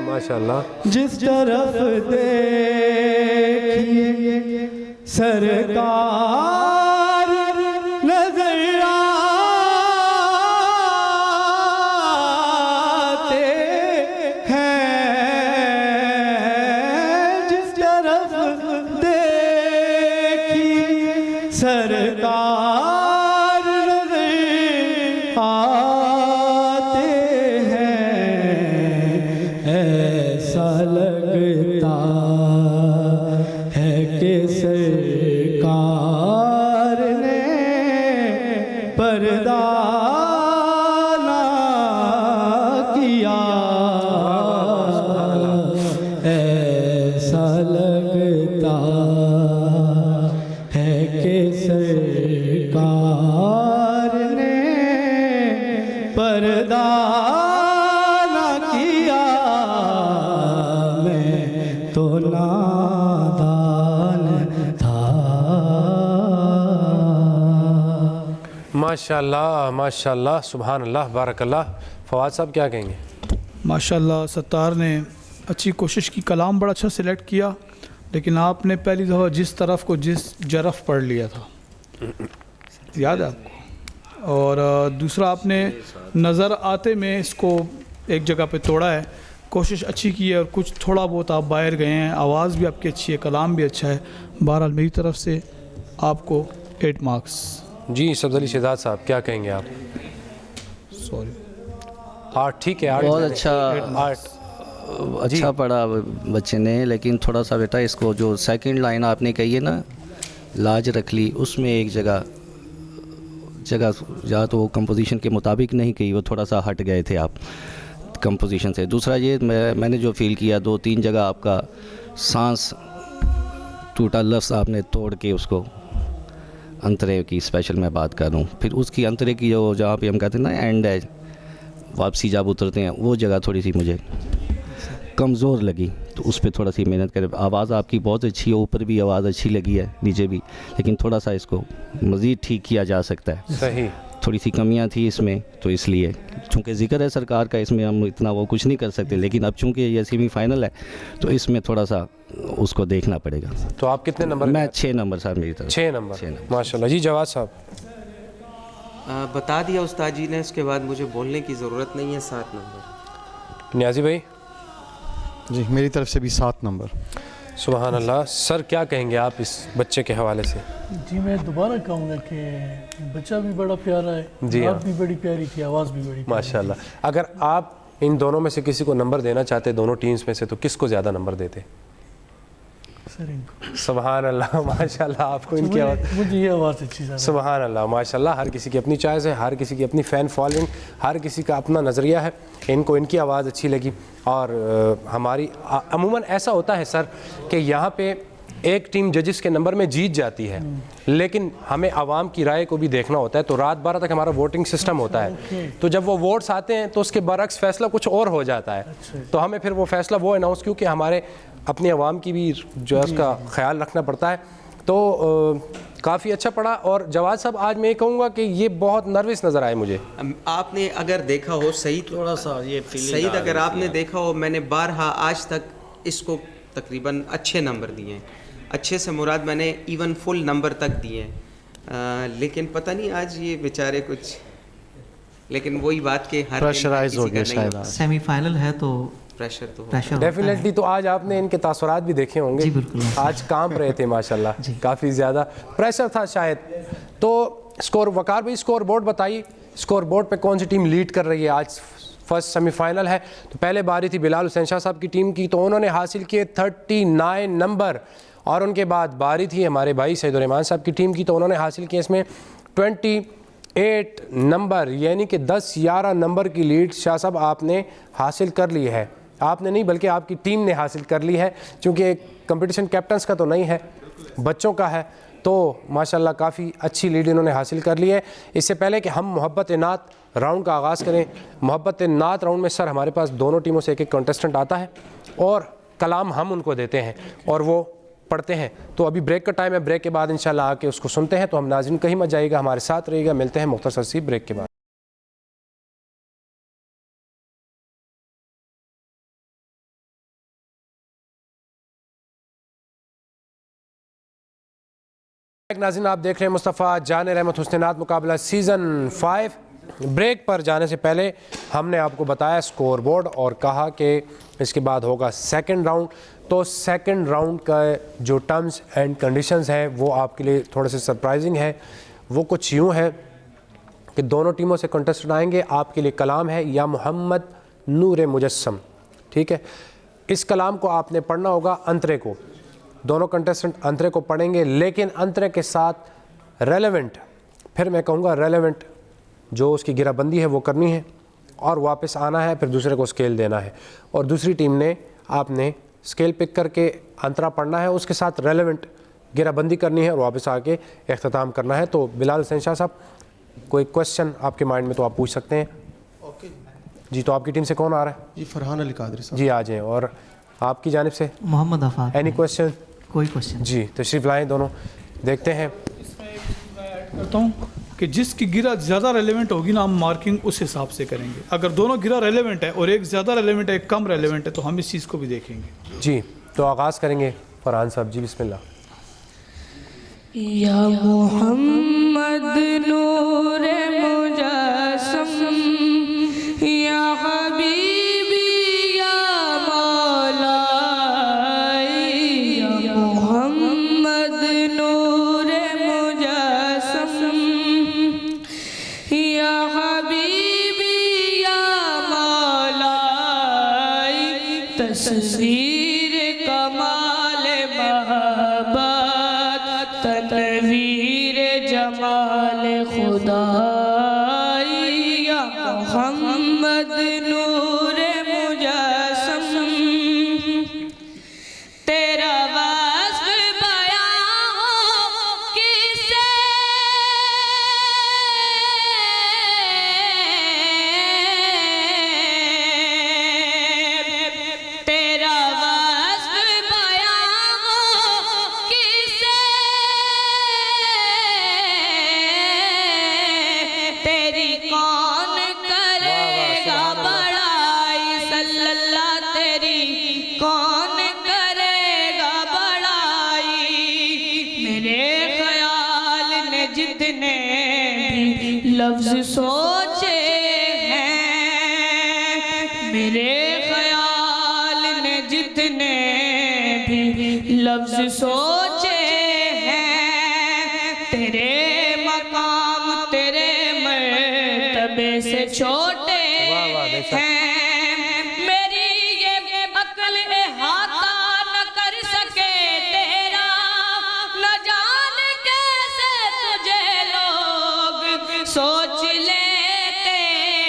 माशाल्लाह। जिस तरफ देखिए सरकार नजर आते हैं। जिस तरफ देखिए सरकार नजर आते हैं। ऐसा लगता है कि सरकार ने पर्दा ना किया। ऐसा लगता है कि सरकार ने पर्दा ना किया। मैं तो नादान था। माशाल्लाह माशाल्लाह, सुभान अल्लाह, बारकल्लाह। फवाद साहब क्या कहेंगे? माशाल्लाह सत्तार ने अच्छी कोशिश की, कलाम बड़ा अच्छा सिलेक्ट किया, लेकिन आपने पहली दफ़ा जिस तरफ को जिस जरफ पढ़ लिया था, याद है आपको? और दूसरा आपने नज़र आते में इसको एक जगह पे तोड़ा है। कोशिश अच्छी की है और कुछ थोड़ा बहुत आप बाहर गए हैं। आवाज़ भी आपकी अच्छी है, कलाम भी अच्छा है। बहरहाल मेरी तरफ से आपको 8 मार्क्स। जी सफदर शहजाद साहब क्या कहेंगे आप? सॉरी 8 ठीक है, 8 बहुत अच्छा 8 अच्छा पढ़ा बच्चे ने, लेकिन थोड़ा सा बेटा इसको जो सेकंड लाइन आपने कही है ना, लाज रख ली, उसमें एक जगह या तो वो कंपोजिशन के मुताबिक नहीं कही, वो थोड़ा सा हट गए थे आप कंपोजिशन से। दूसरा ये मैंने जो फील किया, 2-3 जगह आपका सांस टूटा, लफ्ज़ आपने तोड़ के उसको, अंतरे की स्पेशल मैं बात कर रहा हूँ, फिर उसकी अंतरे की जो जहाँ पे हम कहते हैं ना एंड है, वापसी जब उतरते हैं, वो जगह थोड़ी सी मुझे कमज़ोर लगी, तो उस पर थोड़ा सी मेहनत करें। आवाज़ आपकी बहुत अच्छी है, ऊपर भी आवाज़ अच्छी लगी है, नीचे भी, लेकिन थोड़ा सा इसको मज़ीद ठीक किया जा सकता है। सही, थोड़ी सी कमियां थी इसमें, तो इसलिए चूँकि ज़िक्र है सरकार का, इसमें हम इतना वो कुछ नहीं कर सकते, लेकिन अब चूँकि ये सेमीफाइनल है तो इसमें थोड़ा सा उसको देखना पड़ेगा। तो आप कितने नंबर? मैं 6 नंबर साहब, मेरी तरफ 6 नंबर। माशाल्लाह। जी जवाद साहब? बता दिया उस्ताद जी ने, उसके बाद मुझे बोलने की ज़रूरत नहीं है। 7 नंबर। नियाज़ी भाई? जी मेरी तरफ से भी 7 नंबर। सुभान अल्लाह। सर क्या कहेंगे आप इस बच्चे के हवाले से? जी मैं दोबारा कहूँगा कि बच्चा भी बड़ा प्यारा है, जी बात भी बड़ी प्यारी थी, आवाज़ भी बड़ी माशाल्लाह। अगर आप इन दोनों में से किसी को नंबर देना चाहते, दोनों टीम्स में से, तो किसको ज़्यादा नंबर देते? सर इनको। सुभान अल्लाह माशाल्लाह। आपको इनकी आवाज़, मुझे ये आवाज़ अच्छी है। सुभान अल्लाह माशाल्लाह। हर किसी की अपनी चॉइस है, हर किसी की अपनी फ़ैन फॉलोइंग, हर किसी का अपना नज़रिया है। इनको इनकी आवाज़ अच्छी लगी। और हमारी अमूमन ऐसा होता है सर कि यहाँ पे एक टीम जजेस के नंबर में जीत जाती है, लेकिन हमें आवाम की राय को भी देखना होता है। तो रात 12 तक हमारा वोटिंग सिस्टम होता है, तो जब वो वोट्स आते हैं तो उसके बरक्स फैसला कुछ और हो जाता है। तो हमें फिर वो फैसला वो अनाउंस, क्योंकि हमारे अपनी आवाम की भी जो है उसका ख्याल रखना पड़ता है। तो काफ़ी अच्छा पड़ा। और जवाद साहब आज मैं ये कहूँगा कि ये बहुत नर्वस नज़र आए मुझे। आपने अगर देखा हो सही, थोड़ा सा ये सही, अगर आपने देखा हो, मैंने बारहा आज तक इसको तकरीबन अच्छे नंबर दिए हैं। अच्छे से मुराद मैंने इवन फुल नंबर तक दिए हैं, लेकिन पता नहीं आज ये बेचारे कुछ, लेकिन वही बात के हर प्रेशराइज हो गया शायद। सेमीफाइनल है तो प्रेशर तो प्रेशर डेफिनेटली। तो आज आपने इनके तासुरात भी देखे होंगे। जी बिल्कुल। आज कांप रहे थे माशाल्लाह, काफ़ी ज़्यादा प्रेशर था शायद। तो स्कोर, वकार भाई स्कोर बोर्ड बताइए, स्कोर बोर्ड पे कौन सी टीम लीड कर रही है? आज फर्स्ट सेमीफाइनल है, तो पहले बारी थी बिलाल हुसैन शाह साहब की टीम की, तो उन्होंने हासिल किए 39 नंबर। और उनके बाद बारी थी हमारे भाई सईदुर रहमान साहब की टीम की, तो उन्होंने हासिल किए इसमें 8 नंबर यानी कि 10-11 नंबर की लीड शाह साहब आपने हासिल कर ली है। आपने नहीं बल्कि आपकी टीम ने हासिल कर ली है, क्योंकि कंपटीशन कैप्टन्स का तो नहीं है, बच्चों का है। तो माशाल्लाह काफ़ी अच्छी लीड इन्होंने हासिल कर ली है। इससे पहले कि हम मोहब्बत नात राउंड का आगाज़ करें, मोहब्बत नात राउंड में सर हमारे पास दोनों टीमों से एक कंटेस्टेंट आता है और कलाम हम उनको देते हैं और वो पढ़ते हैं। तो अभी ब्रेक का टाइम है, ब्रेक के बाद इंशाल्लाह आके उसको सुनते हैं। तो हम नाज़रीन कहीं मत जाइएगा, हमारे साथ रहिएगा। मिलते हैं मुख्तसर सी ब्रेक के बाद। नाज़रीन आप देख रहे हैं मुस्तफ़ा जान रहमत हुस्न-ए-नात मुकाबला सीज़न 5। ब्रेक पर जाने से पहले हमने आपको बताया स्कोर बोर्ड और कहा कि इसके बाद होगा सेकंड राउंड। तो सेकंड राउंड का जो टर्म्स एंड कंडीशंस हैं वो आपके लिए थोड़े से सरप्राइजिंग है। वो कुछ यूँ है कि दोनों टीमों से कंटेस्टेंट आएंगे। आपके लिए कलाम है या मोहम्मद नूर मुजस्सम, ठीक है। इस कलाम को आपने पढ़ना होगा अंतरे को। दोनों कंटेस्टेंट अंतरे को पढ़ेंगे, लेकिन अंतरे के साथ रेलेवेंट, फिर मैं कहूँगा रेलेवेंट जो उसकी गिराबंदी है वो करनी है और वापस आना है, फिर दूसरे को स्केल देना है। और दूसरी टीम ने आपने स्केल पिक करके अंतरा पढ़ना है, उसके साथ रेलेवेंट गिराबंदी करनी है और वापस आके इख्तिताम करना है। तो बिलाल हुसैन शाह साहब, कोई क्वेश्चन आपके माइंड में तो आप पूछ सकते हैं। ओके जी, तो आपकी टीम से कौन आ रहा है? जी फरहान अली कादरी साहब। जी आ जाएँ। और आपकी जानिब से मोहम्मद आफाक। Any question? कोई क्वेश्चन? जी तशरीफ़ लाएँ दोनों, देखते हैं। इसमें एक चीज़ मैं ऐड करता हूँ कि जिसकी गिरा ज़्यादा रेलेवेंट होगी ना, हम मार्किंग उस हिसाब से करेंगे। अगर दोनों गिरा रेलेवेंट है और एक ज़्यादा रेलेवेंट है एक कम रेलेवेंट है तो हम इस चीज़ को भी देखेंगे। जी तो आगाज़ करेंगे फरहान साहब जी, बिस्मिल्लाह। या मोहम्मद नूर मुजस्सम या हबीबी या मौला, या मोहम्मद नूर मुजस्सम या हबीबी या मौला, तस्वीर कमाल महबत तनवीर जमाल खुदा, या मोहम्मद नूर मुजस्सम, तेरा वस्फ बयां हो किसे, तेरा वस्फ बयां हो किसे, तेरी कौन करेगा बड़ाई, सल्लल्लाह तेरी कौन करेगा बड़ाई। मेरे ख्याल ने जितने भी लफ्ज सोचे हैं, मेरे ख्याल ने जितने भी लफ्ज सोचे हैं, तेरे मकाम तेरे मर्तबे से छोटे हैं। मेरी ये अक्ल इहाता न कर सके तेरा, न जाने कैसे तुझे लोग सोच लेते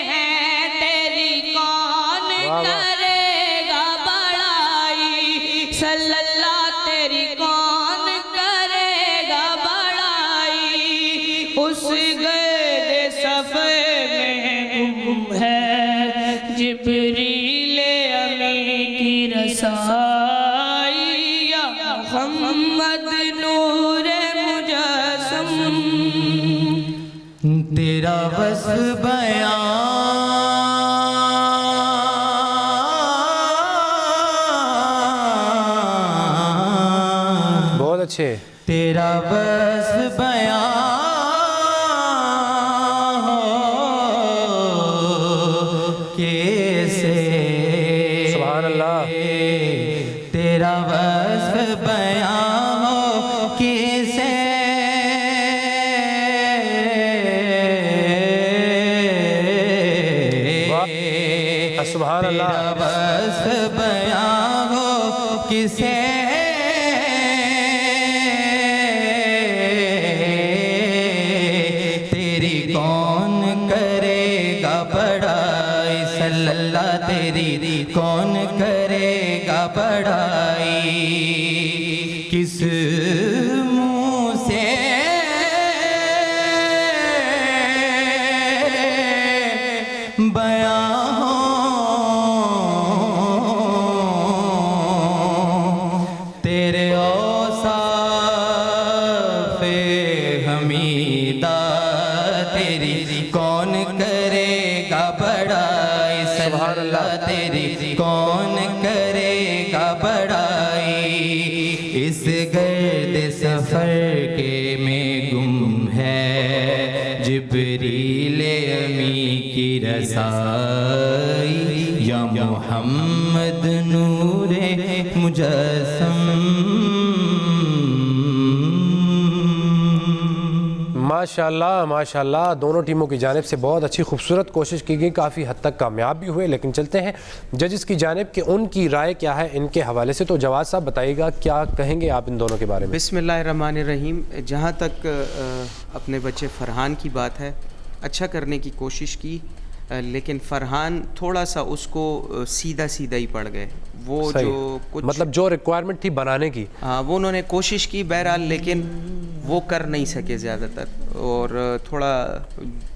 हैं। तेरी कौन करेगा बड़ाई, सल्लल्लाह तेरी कौन करेगा बड़ाई। उस गर्द सफ़र में गुम है जिब्रील अमी की रसाई, या मोहम्मद नूर मुजस्सम, तेरा वस्फ बयां बहुत अच्छे। तेरा वस्फ बयां हो कैसे, सुभान अल्लाह। तेरा वस्फ बयां हो कैसे, सुभान अल्लाह। तेरा वस्फ बयां हो किसे, तेरी कौन सल्लल्लाह तेरी कौन करेगा बड़ाई, किस मुँह से बयां हो तेरे औसाफ़े हमीदा, तेरी कौन करेगा बड़ाई, सल्लल्लाह तेरी कौन करेगा बड़ाई। इस गर्द सफ़र के में गुम है जिब्रील अमी की रसाई, या मोहम्मद नूरे मुजस्सम। माशाल्लाह माशाल्लाह, दोनों टीमों की जानिब से बहुत अच्छी खूबसूरत कोशिश की गई, काफ़ी हद तक कामयाब भी हुए। लेकिन चलते हैं जजिस की जानिब कि उनकी राय क्या है इनके हवाले से। तो जवाद साहब बताइएगा, क्या कहेंगे आप इन दोनों के बारे में? बिस्मिल्लाहिर्रहमानिर्रहीम। जहाँ तक अपने बच्चे फ़रहान की बात है, अच्छा करने की कोशिश की, लेकिन फ़रहान थोड़ा सा उसको सीधा सीधा ही पड़ गए। वो जो कुछ मतलब जो रिक्वायरमेंट थी बनाने की, हाँ, वो उन्होंने कोशिश की बहरहाल, लेकिन वो कर नहीं सके ज़्यादातर, और थोड़ा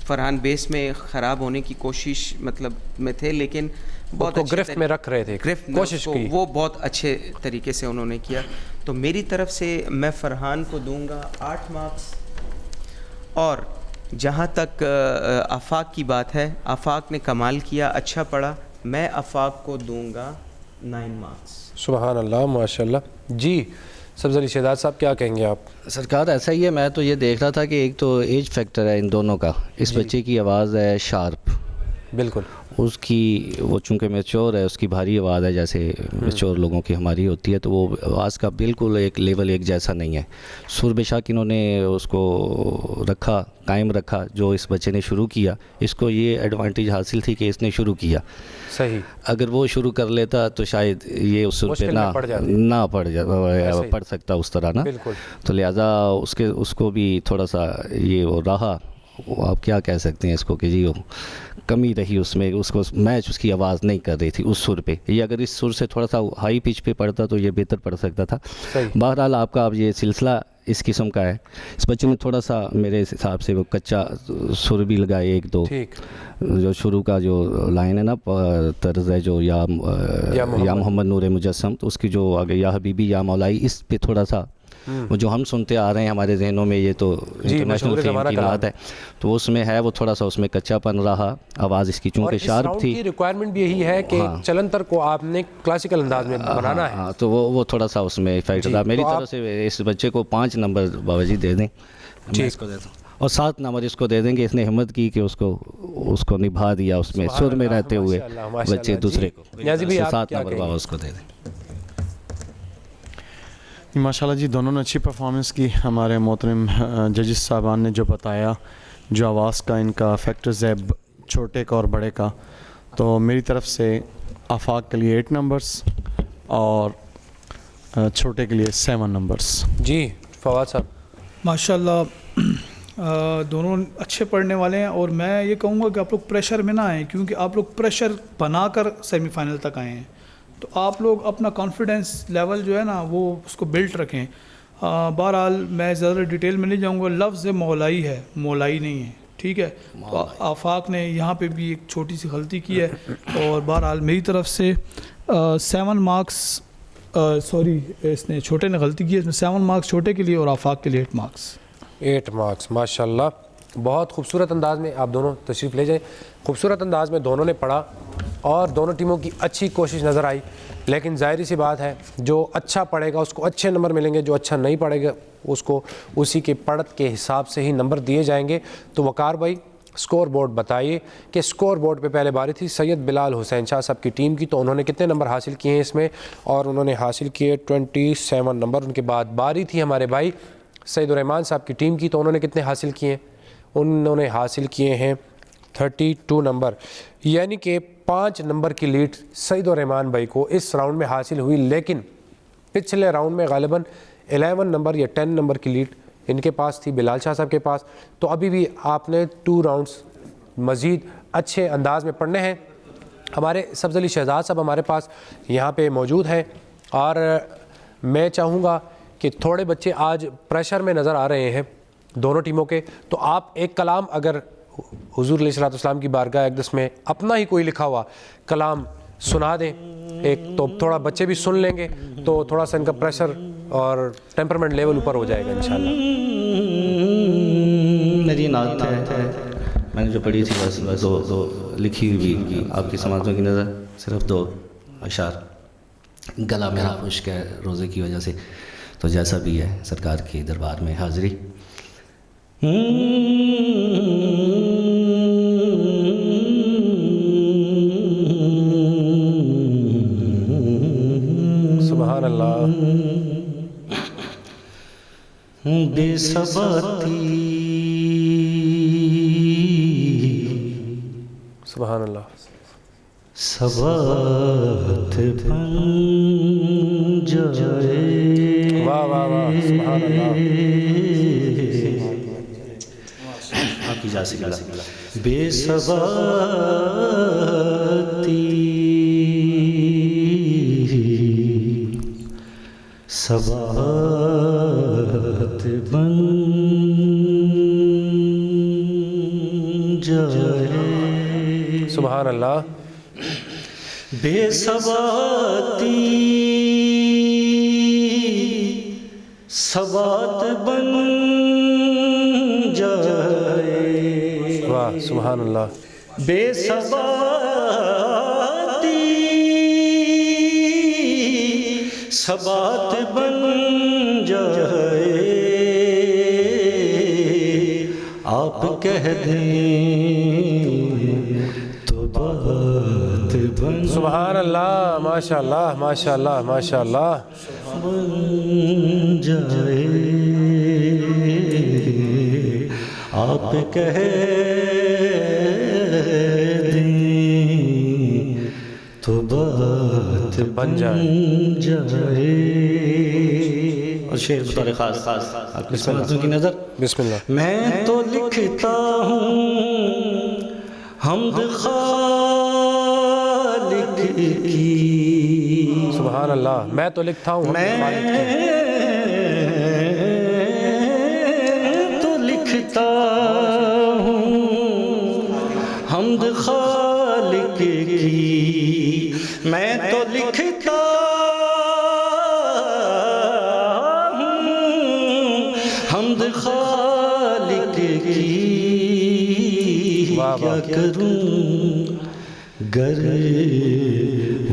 फ़रहान बेस में ख़राब होने की कोशिश मतलब में थे, लेकिन बहुत अच्छे गिरफ्त में रख रहे थे, कोशिश की, वो बहुत अच्छे तरीके से उन्होंने किया। तो मेरी तरफ से मैं फ़रहान को दूंगा 8 मार्क्स। और जहाँ तक आफाक की बात है, आफाक ने कमाल किया, अच्छा पढ़ा, मैं आफाक को दूंगा 9 मार्क्स। सुभान अल्लाह माशाल्लाह। जी सब्ज़ अली शहजाद साहब, क्या कहेंगे आप? सरकार ऐसा ही है, मैं तो ये देख रहा था कि एक तो एज फैक्टर है इन दोनों का। इस बच्चे की आवाज़ है शार्प, बिल्कुल, उसकी वो चूँकि मैच्योर है, उसकी भारी आवाज़ है जैसे मैच्योर लोगों की हमारी होती है, तो वो आवाज़ का बिल्कुल एक लेवल एक जैसा नहीं है। सुर बेशक इन्होंने उसको रखा, कायम रखा, जो इस बच्चे ने शुरू किया, इसको ये एडवांटेज हासिल थी कि इसने शुरू किया। सही, अगर वो शुरू कर लेता तो शायद ये उस सुर पे पढ़ सकता उस तरह ना। तो लिहाजा उसको भी थोड़ा सा ये वो रहा, आप क्या कह सकते हैं इसको कि जी वो कमी रही उसमें, उसको मैच उसकी आवाज़ नहीं कर रही थी उस सुर पे। ये अगर इस सुर से थोड़ा सा हाई पिच पे पढ़ता तो ये बेहतर पढ़ सकता था। बहरहाल आपका अब ये सिलसिला इस किस्म का है। इस बच्चे ने थोड़ा सा मेरे हिसाब से वो कच्चा सुर भी लगाए, एक दो जो शुरू का जो लाइन है ना, तर्ज है जो या मोहम्मद नूरे मुजस्सम, तो उसकी जो आगे या हबीबी या मौलाई, इस पे थोड़ा सा वो जो हम सुनते आ रहे हैं हमारे जहनों में, ये तो इंटरनेशनल फेम की नात है, तो उसमें है वो थोड़ा सा उसमें कच्चापन रहा। आवाज़ इसकी चूँकि शार्प थी, रिक्वायरमेंट भी यही है कि चलंतर को आपने क्लासिकल अंदाज में बनाना है। हाँ, तो वो थोड़ा सा उसमें इफेक्ट रहा। मेरी तरफ से इस बच्चे को 5 नंबर बाबाजी दे दें, मैं इसको दे दूँ, और 7 नंबर इसको दे देंगे। इसने हिम्मत की कि उसको निभा दिया, उसमें सुर में रहते हुए बच्चे दूसरे को। 7 नंबर बाबा उसको दे दें। माशाल्लाह जी, दोनों ने अच्छी परफॉर्मेंस की। हमारे मोहतरम जजिस साहबान ने जो बताया, जो आवाज़ का इनका फैक्टर्स है छोटे का और बड़े का, तो मेरी तरफ से आफाक के लिए 8 नंबर्स और छोटे के लिए 7 नंबर्स। जी फवाद साहब, माशाल्लाह दोनों अच्छे पढ़ने वाले हैं, और मैं ये कहूँगा कि आप लोग प्रेशर में ना आएँ, क्योंकि आप लोग प्रेशर बनाकर सेमीफाइनल तक आए हैं। तो आप लोग अपना कॉन्फिडेंस लेवल जो है ना वो उसको बिल्ट रखें। बहरहाल मैं ज़्यादा डिटेल में नहीं जाऊँगा, लफ्ज़ मौलाई है, मौलाई नहीं है, ठीक है। तो आफाक ने यहाँ पे भी एक छोटी सी गलती की है, और बहरहाल मेरी तरफ से 7 मार्क्स, सॉरी इसने छोटे ने गलती की है, इसमें 7 मार्क्स छोटे के लिए और आफाक के लिए 8 मार्क्स। 8 मार्क्स माशाल्लाह, बहुत खूबसूरत अंदाज में आप दोनों तशरीफ़ ले जाएं। खूबसूरत अंदाज में दोनों ने पढ़ा और दोनों टीमों की अच्छी कोशिश नज़र आई। लेकिन ज़ाहिर सी बात है, जो अच्छा पढ़ेगा उसको अच्छे नंबर मिलेंगे, जो अच्छा नहीं पढ़ेगा उसको उसी के पढ़त के हिसाब से ही नंबर दिए जाएंगे। तो वकार भाई, स्कोर बोर्ड बताइए कि स्कोर बोर्ड पे पहले बारी थी सैयद बिलाल हुसैन शाह साहब की टीम की, तो उन्होंने कितने नंबर हासिल किए हैं इसमें? और उन्होंने हासिल किए 27 नंबर। उनके बाद बारी थी हमारे भाई सईदुर्रहमान साहब की टीम की, तो उन्होंने कितने हासिल किए हैं? उन्होंने हासिल किए हैं 32 नंबर, यानी कि 5 नंबर की लीड सईदुर्रहमान भाई को इस राउंड में हासिल हुई। लेकिन पिछले राउंड में गालिबन 11 नंबर या 10 नंबर की लीड इनके पास थी, बिलाल शाह साहब के पास। तो अभी भी आपने 2 राउंड्स मज़ीद अच्छे अंदाज में पढ़ने हैं हमारे सब्ज़ अली शहजाद साहब हमारे पास यहाँ पे मौजूद हैं और मैं चाहूँगा कि थोड़े बच्चे आज प्रेशर में नज़र आ रहे हैं दोनों टीमों के, तो आप एक कलाम अगर हुज़ूर अलैहिस्सलाम की बारगाह अक़दस में अपना ही कोई लिखा हुआ कलाम सुना दें एक, तो थोड़ा बच्चे भी सुन लेंगे तो थोड़ा सा इनका प्रेशर और टेम्परमेंट लेवल ऊपर हो जाएगा इंशाल्लाह। मेरी नात है, मैंने जो पढ़ी थी बस दो लिखी हुई आपकी समातों की नज़र, सिर्फ 2 अशार। गला मेरा खुश्क है रोज़े की वजह से, तो जैसा भी है सरकार के दरबार में हाज़िरी। सुभान अल्लाह। बेसबाती सुभान अल्लाह। सबात बन जाए, वाह वाह वाह, सुभान अल्लाह। आपकी जा सिकला बेसबाती सबात बन जाए, सुभान अल्लाह। बेसबाती सबात बन जाए, वाह सुभान अल्लाह। बेसबाती सबात बन जाए, आप कह दें तो बात बन सुभान अल्लाह, माशाअल्लाह माशाअल्लाह माशाअल्लाह। बन जाए, आप कह दें तो बात बन जाए। और शेर बतौर खास आपकी समातों की नज़र। बिस्मिल्लाह। मैं तो लिखता हूँ हमद खालिक की, सुभान अल्लाह। मैं तो लिखता हूँ, मैं तो लिखता हूँ हमद खालिक की, मैं तो लिखता हूँ हमद खालिक की, क्या करूँ गर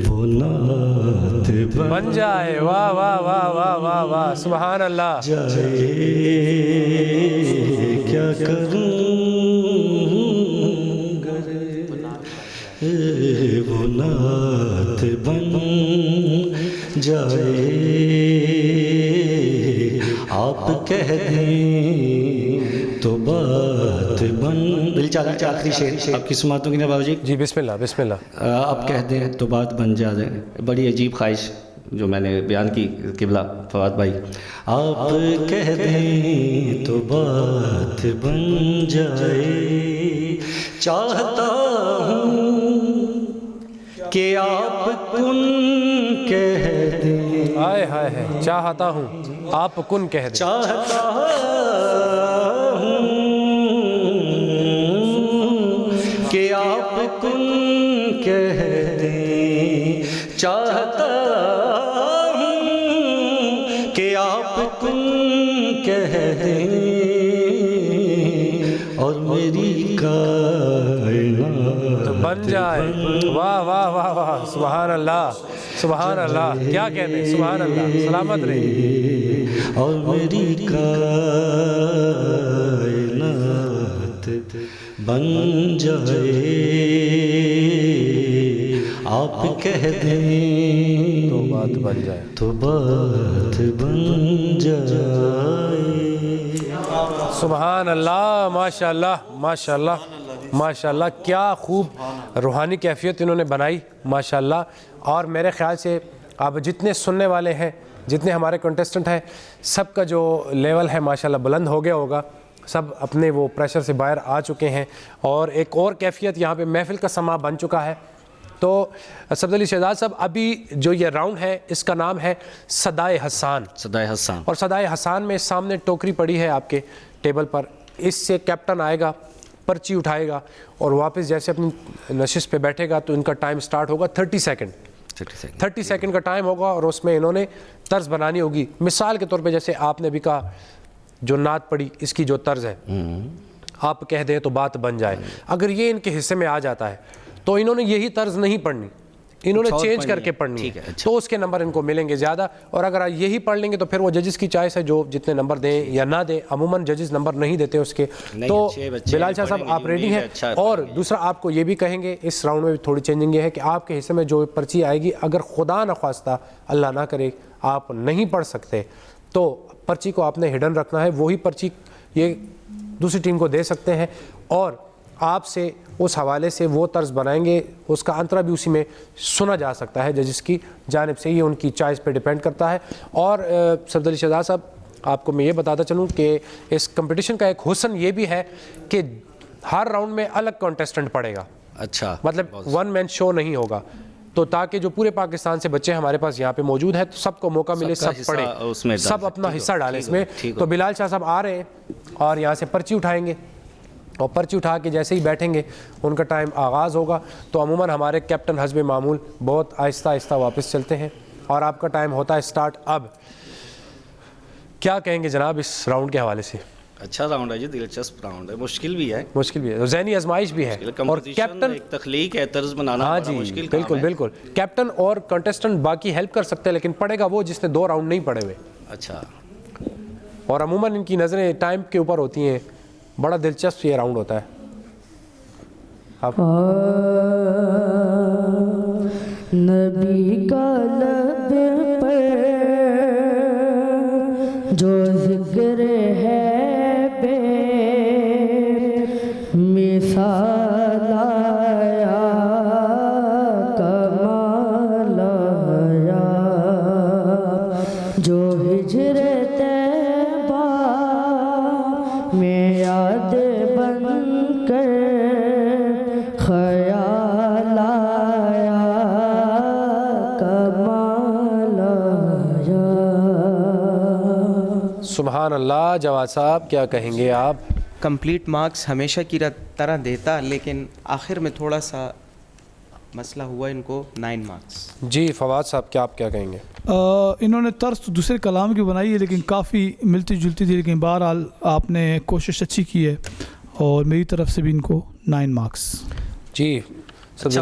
वो नात बन जाए। वाह वाह वाह वाह वाह वाह, सुभान अल्लाह। जाए, क्या करूँ गर वो नात बन जाए, आप कह दें तो बात बन। दिल चाहता है आखिरी शेर आपकी समातों की नवाब जी। जी बिस्मिल्लाह बिस्मिल्लाह। आप कह दें तो बात बन जाए, बड़ी अजीब ख्वाहिश जो मैंने बयान की किबला फवाद भाई। आप कह दें तो बात बन जाए, चाहता हूँ कि आप कुन कह दें। हाय हाय है, चाहता हूँ आप कुन कह दें। चाहता हूँ कि आप कुन कह दें, चाहता हूँ कि आप कुन कह दें, और मेरी कायनात बन जाए। वाह वाह वाह वाह, सुभान अल्लाह सुभान अल्लाह। क्या कहते हैं, सुभान अल्लाह। सलामत रहे। और मेरी कायनात बन जाए, आप कह दें तो बात बन जाए। तो बात बन जाए। सुभान अल्लाह, माशाअल्लाह माशाअल्लाह माशाअल्लाह। क्या खूब रूहानी कैफियत इन्होंने बनाई माशाअल्लाह। और मेरे ख़्याल से अब जितने सुनने वाले हैं, जितने हमारे कंटेस्टेंट हैं, सब का जो लेवल है माशाअल्लाह बुलंद हो गया होगा। सब अपने वो प्रेशर से बाहर आ चुके हैं और एक और कैफियत यहाँ पे महफ़िल का समा बन चुका है। तो सफदर अली शहजाद साहब, अभी जो ये राउंड है इसका नाम है सदाए हसान। सदाए हसान। और सदाए हसान में सामने टोकरी पड़ी है आपके टेबल पर, इससे कैप्टन आएगा, पर्ची उठाएगा और वापस जैसे अपनी नशिश पे बैठेगा तो इनका टाइम स्टार्ट होगा 30 सेकंड। 30 सेकंड का टाइम होगा और उसमें इन्होंने तर्ज बनानी होगी। मिसाल के तौर पे जैसे आपने भी कहा जो नात पड़ी इसकी जो तर्ज है, आप कह दें तो बात बन जाए, अगर ये इनके हिस्से में आ जाता है तो इन्होंने यही तर्ज नहीं पढ़नी, इन्होंने चेंज करके पढ़नी है, तो उसके नंबर इनको मिलेंगे ज़्यादा। और अगर यही पढ़ लेंगे तो फिर वो जजेस की चॉइस है जो जितने नंबर दें या ना दें। अमूमन जजेस नंबर नहीं देते उसके। तो बिलाल शाह साहब आप रेडी हैं? और दूसरा आपको ये भी कहेंगे इस राउंड में भी थोड़ी चेंजिंग ये है कि आपके हिस्से में जो पर्ची आएगी, अगर खुदा न ख्वास्ता अल्लाह ना करे आप नहीं पढ़ सकते तो पर्ची को आपने हिडन रखना है, वही पर्ची ये दूसरी टीम को दे सकते हैं और आपसे उस हवाले से वो तर्ज बनाएंगे, उसका अंतरा भी उसी में सुना जा सकता है जजिस की जानिब से, ये उनकी चॉइस पे डिपेंड करता है। और सफदर अली शहजाद साहब, आपको मैं ये बताता चलूँ कि इस कंपटीशन का एक हुस्न ये भी है कि हर राउंड में अलग कॉन्टेस्टेंट पड़ेगा। अच्छा, मतलब वन मैन शो नहीं होगा, तो ताकि जो पूरे पाकिस्तान से बच्चे हमारे पास यहाँ पे मौजूद हैं तो सबको मौका मिले, सब पढ़े, सब अपना हिस्सा डालें इसमें। तो बिलाल शाह साहब आ रहे हैं और यहाँ से पर्ची उठाएंगे और पर्ची उठा के जैसे ही बैठेंगे उनका टाइम आगाज़ होगा। तो अमूमन हमारे कैप्टन हस्बे मामूल बहुत आहिस्ता आहिस्ता वापस चलते हैं और आपका टाइम होता है स्टार्ट। अब क्या कहेंगे जनाब इस राउंड के हवाले से? अच्छा राउंड है जी, दिलचस्प राउंड है, मुश्किल भी है, ज़हनी आजमाइश भी है और कैप्टन एक तखलीक है, तर्ज बनाना। हाँ जी, मुश्किल बिल्कुल बिल्कुल। कैप्टन और कंटेस्टेंट बाकी हेल्प कर सकते हैं लेकिन पढ़ेगा वो जिसने 2 राउंड नहीं पढ़े हुए। अच्छा, और अमूमन इनकी नज़रें टाइम के ऊपर होती हैं। बड़ा दिलचस्प ये राउंड होता है। नबी का लब पर जो जिक्र है बे मिसाल आया, कमाल आया, जो हिजरत तैबा में याद बन कर ख्याल आया, कमाल आया। सुभान अल्लाह। जवाद साहब क्या कहेंगे आप? कंप्लीट मार्क्स हमेशा की तरह देता, लेकिन आखिर में थोड़ा सा मसला हुआ, इनको 9 मार्क्स। जी फवाद साहब क्या आप क्या कहेंगे? इन्होंने तर्ज तो दूसरे कलाम की बनाई है लेकिन काफ़ी मिलती जुलती थी, लेकिन बहरहाल आपने कोशिश अच्छी की है और मेरी तरफ से भी इनको 9 मार्क्स। जी अच्छा,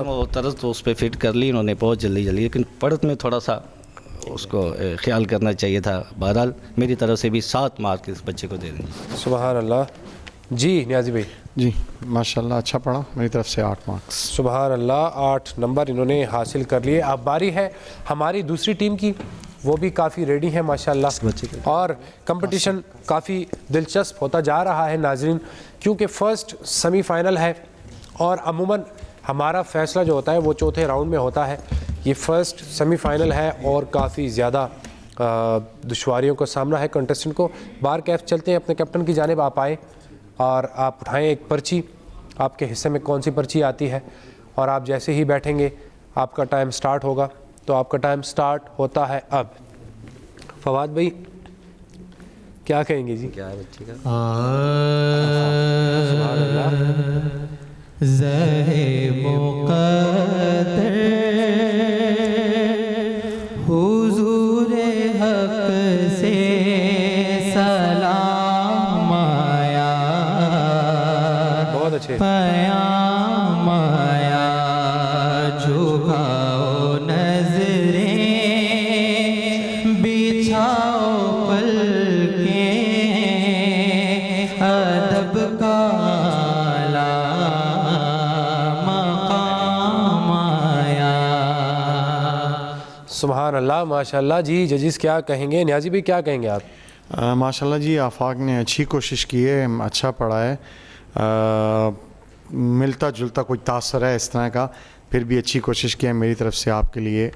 वो तर्ज तो उस पर फिट कर ली इन्होंने बहुत जल्दी, लेकिन पढ़त में थोड़ा सा उसको ख्याल करना चाहिए था। बहरहाल मेरी तरफ से भी 7 मार्क्स इस बच्चे को दे देंगे। सुभान अल्लाह। जी नियाजी भाई? जी माशाल्लाह अच्छा पढ़ा, मेरी तरफ से 8 मार्क्स। सुभान अल्लाह, 8 नंबर इन्होंने हासिल कर लिए। अब बारी है हमारी दूसरी टीम की, वो भी काफ़ी रेडी है माशाल्लाह और कंपटीशन काफ़ी दिलचस्प होता जा रहा है नाजरीन, क्योंकि फ़र्स्ट सेमीफाइनल है और अमूमन हमारा फ़ैसला जो होता है वो चौथे राउंड में होता है। ये फ़र्स्ट सेमीफाइनल है और काफ़ी ज़्यादा दुश्वारियों का सामना है कंटेस्टेंट को। बार कैफ चलते हैं अपने कैप्टन की जानिब, आप आए और आप उठाएं एक पर्ची, आपके हिस्से में कौन सी पर्ची आती है और आप जैसे ही बैठेंगे आपका टाइम स्टार्ट होगा। तो आपका टाइम स्टार्ट होता है अब। फवाद भाई क्या कहेंगे जी? क्या है बच्चे का? हुजूरे हक से सलाम आया, बहुत अच्छे पयाम आया, झुकाओ नजरें, बिछाओ पलकें, अदब का आला मकाम आया। सुभान अल्लाह माशाल्लाह। जी जजिस क्या कहेंगे? नियाजी भाई क्या कहेंगे आप? माशाल्लाह जी, आफाक ने अच्छी कोशिश की है, अच्छा पढ़ा है, मिलता जुलता कोई तासर है इस तरह का, फिर भी अच्छी कोशिश की है। मेरी तरफ से आपके लिए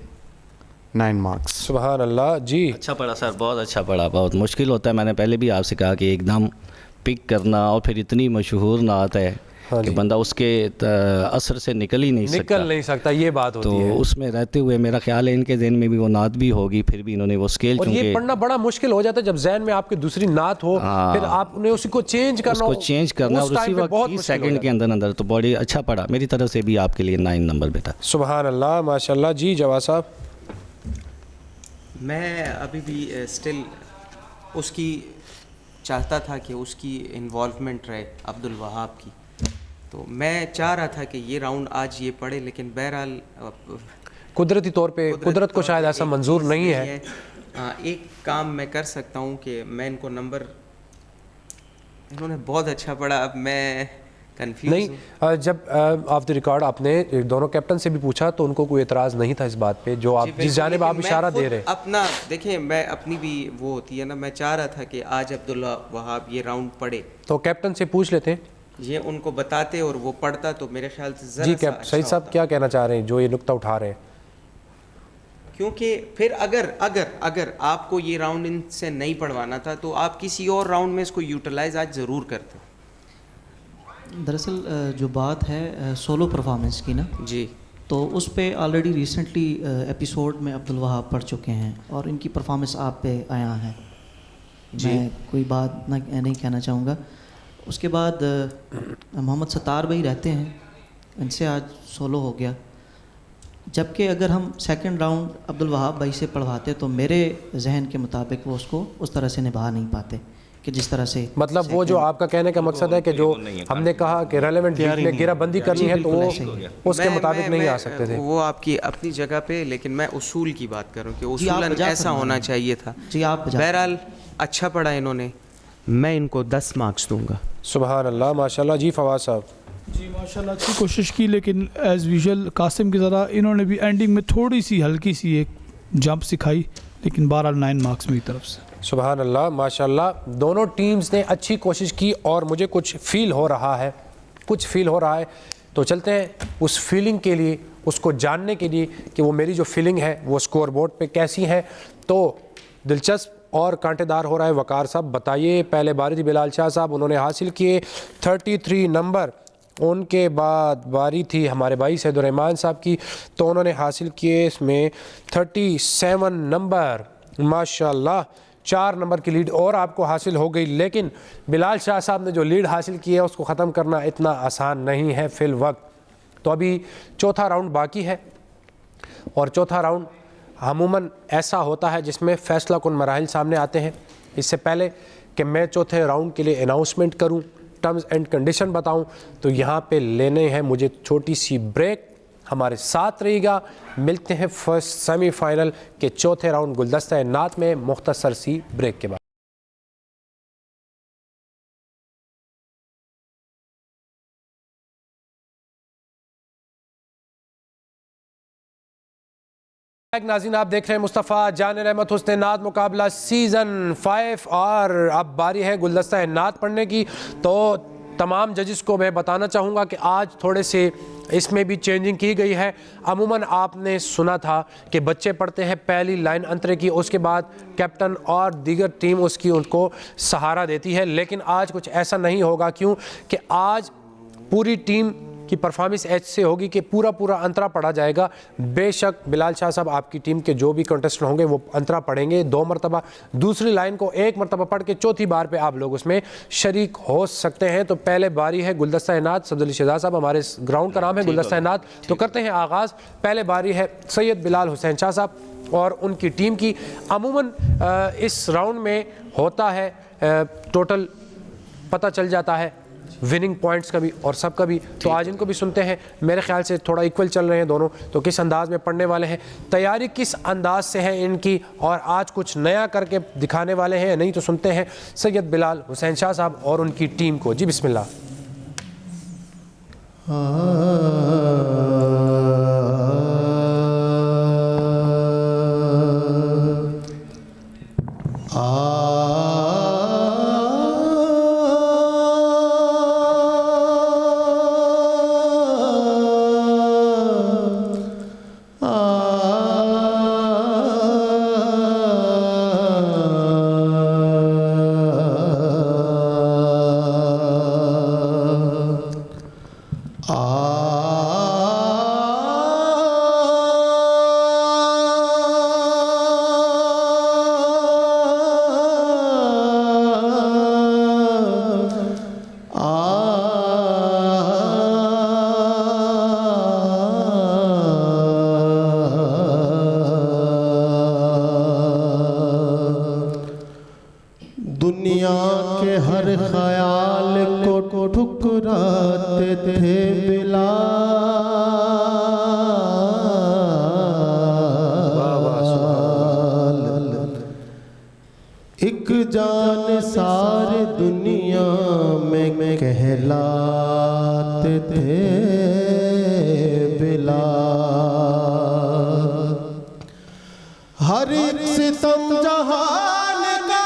9 मार्क्स। सुभान अल्लाह। जी अच्छा पढ़ा सर, बहुत अच्छा पढ़ा। बहुत मुश्किल होता है, मैंने पहले भी आपसे कहा कि एकदम पिक करना और फिर इतनी मशहूर नात है कि बंदा उसके असर से निकल ही नहीं सकता, ये बात होती है। तो उसमें रहते हुए मेरा ख्याल है इनके जहन में भी वो नात भी होगी, फिर भी इन्होंने वो स्केल और ये पढ़ना बड़ा मुश्किल हो जाता है जब जहन में आपकी दूसरी नात हो, फिर आपने उसको चेंज करना और उसी वक्त 30 सेकंड के अंदर अंदर। तो बड़ी अच्छा पढ़ा, मेरी तरफ से भी आपके लिए 9 नंबर बेटा। सुभान अल्लाह, माशाल्लाह। जी जवाद साहब। मैं अभी भी स्टिल उसकी चाहता था कि उसकी इन्वॉल्वमेंट रहे अब्दुल वहाब की, तो मैं चाह रहा था कि ये राउंड आज ये पढ़े, लेकिन बहरहाल कुदरती तौर पे कुदरत को शायद ऐसा मंजूर नहीं है। एक काम मैं कर सकता हूँ कि मैं इनको नंबर, इन्होंने बहुत अच्छा पढ़ा, अब मैं कंफ्यूज नहीं। जब ऑफ द रिकॉर्ड आपने दोनों कैप्टन से भी पूछा तो उनको कोई एतराज़ नहीं था इस बात पे जो आप जिस जानिब आप इशारा दे रहे हैं। अपना देखिए, मैं अपनी भी वो होती है ना, मैं चाह रहा था कि आज अब्दुल्ला वहाब ये राउंड पढ़े, तो कैप्टन से पूछ लेते, ये उनको बताते और वो पढ़ता, तो मेरे ख्याल से जी कैप्टन सईद साहब क्या कहना चाह रहे हैं जो ये नुक्ता उठा रहे हैं? क्योंकि फिर अगर आपको ये राउंड इनसे नहीं पढ़वाना था तो आप किसी और राउंड में इसको यूटिलाइज आज ज़रूर करते। दरअसल जो बात है सोलो परफॉर्मेंस की ना जी, तो उस पे ऑलरेडी रिसेंटली एपिसोड में अब्दुल वहाब पढ़ चुके हैं और इनकी परफॉर्मेंस आप पे आया है, मैं कोई बात नहीं कहना चाहूँगा। उसके बाद मोहम्मद सत्तार भाई रहते हैं, इनसे आज सोलो हो गया, जबकि अगर हम सेकंड राउंड अब्दुल वहाब भाई से पढ़वाते तो मेरे जहन के मुताबिक वो उसको उस तरह से निभा नहीं पाते कि जिस तरह से, मतलब वो जो आपका कहने का मकसद है कि जो हमने कहा कि रेलेवेंट में घेराबंदी करनी है तो वो उसके मुताबिक नहीं आ सकते थे। वो आपकी अपनी जगह पे, लेकिन मैं उसूल की बात कर रहा हूँ कि उसूलन ऐसा होना चाहिए था। जी आप बहरहाल अच्छा पढ़ा इन्होंने, मैं इनको 10 मार्क्स दूंगा। सुभान अल्लाह, माशाल्लाह। जी फवाद साहब। जी माशाल्लाह अच्छी कोशिश की, लेकिन एज़ यूजुअल कासिम की तरह इन्होंने भी एंडिंग में थोड़ी सी हल्की सी एक जंप सिखाई, लेकिन 12 मार्क्स मेरी तरफ से। सुभान अल्लाह, माशाल्लाह। दोनों टीम्स ने अच्छी कोशिश की और मुझे कुछ फील हो रहा है, तो चलते हैं उस फीलिंग के लिए, उसको जानने के लिए कि वो मेरी जो फीलिंग है वो स्कोर बोर्ड पे कैसी है। तो दिलचस्प और कांटेदार हो रहा है। वकार साहब बताइए, पहले बारी थी बिलाल शाह साहब, उन्होंने हासिल किए 33 नंबर। उनके बाद बारी थी हमारे भाई सैदुर्रहमान साहब की, तो उन्होंने हासिल किए इसमें 37 नंबर। माशाल्लाह 4 नंबर की लीड और आपको हासिल हो गई, लेकिन बिलाल शाह साहब ने जो लीड हासिल की है उसको ख़त्म करना इतना आसान नहीं है फिल वक्त। तो अभी चौथा राउंड बाकी है और चौथा राउंड अमूमन ऐसा होता है जिसमें फ़ैसला कुन मराहिल सामने आते हैं। इससे पहले कि मैं चौथे राउंड के लिए अनाउंसमेंट करूं, टर्म्स एंड कंडीशन बताऊं, तो यहाँ पे लेने हैं मुझे छोटी सी ब्रेक। हमारे साथ रहिएगा, मिलते हैं फर्स्ट सेमीफाइनल के चौथे राउंड गुलदस्ता-ए-नात में मुख्तसर सी ब्रेक के बाद। नाज़रीन आप देख रहे हैं मुस्तफ़ा जान रहमत हुस्न नात मुकाबला सीज़न 5 और अब बारी है गुलदस्ता-ए-नात पढ़ने की। तो तमाम जजेस को मैं बताना चाहूँगा कि आज थोड़े से इसमें भी चेंजिंग की गई है। अमूमन आपने सुना था कि बच्चे पढ़ते हैं पहली लाइन अंतरे की, उसके बाद कैप्टन और दीगर टीम उसकी उनको सहारा देती है, लेकिन आज कुछ ऐसा नहीं होगा। क्यों कि आज पूरी टीम की परफॉर्मेंस ऐसे होगी कि पूरा अंतरा पढ़ा जाएगा। बेशक बिलाल शाह साहब आपकी टीम के जो भी कंटेस्टेंट होंगे वो अंतरा पढ़ेंगे 2 मरतबा, दूसरी लाइन को 1 मरतबा पढ़ के चौथी बार पे आप लोग उसमें शरीक हो सकते हैं। तो पहले बारी है गुलदस्ता-ए-नात। सब्ज़ली शहजाद साहब, हमारे ग्राउंड का नाम है गुलदस्ता-ए-नात, तो करते हैं आगाज़। पहले बारी है सैयद बिलाल हुसैन शाह साहब और उनकी टीम की। अमूमन इस राउंड में होता है टोटल पता चल जाता है विनिंग पॉइंट्स का भी और सब का भी। तो आज इनको भी सुनते हैं, मेरे ख्याल से थोड़ा इक्वल चल रहे हैं दोनों, तो किस अंदाज में पढ़ने वाले हैं, तैयारी किस अंदाज से है इनकी, और आज कुछ नया करके दिखाने वाले हैं नहीं। तो सुनते हैं सैयद बिलाल हुसैन शाह साहब और उनकी टीम को। जी बिस्मिल्लाह। एक जान सारी दुनिया में कहलाते थे बिलाल। हर एक सितम जहान का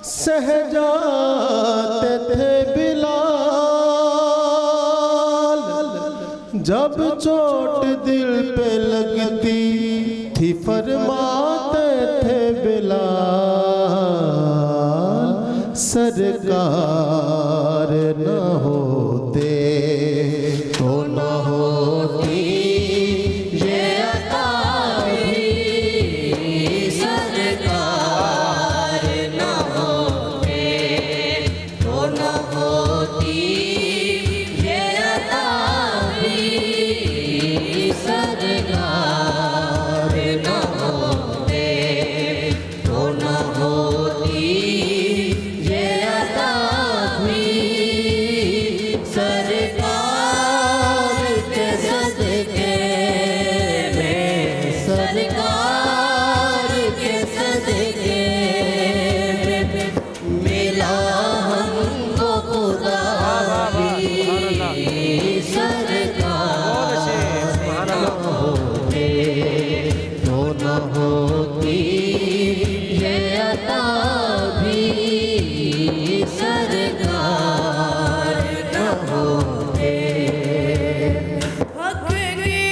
सह जाते थे बिलाल। जब चोट दिल पे लगती थी फरमाते थे बिलाल, सरकार न होते तो न होती ये अता भी, सरकार न होते तो न होती ये अता भी, सरकार न होते तो न होती ये अता भी, सरकार के सदके में, सरकार के सदके में मिला हमको खुदा भी, सरकार न होते तो न होती ये अता भी, सरकार न होते। हक की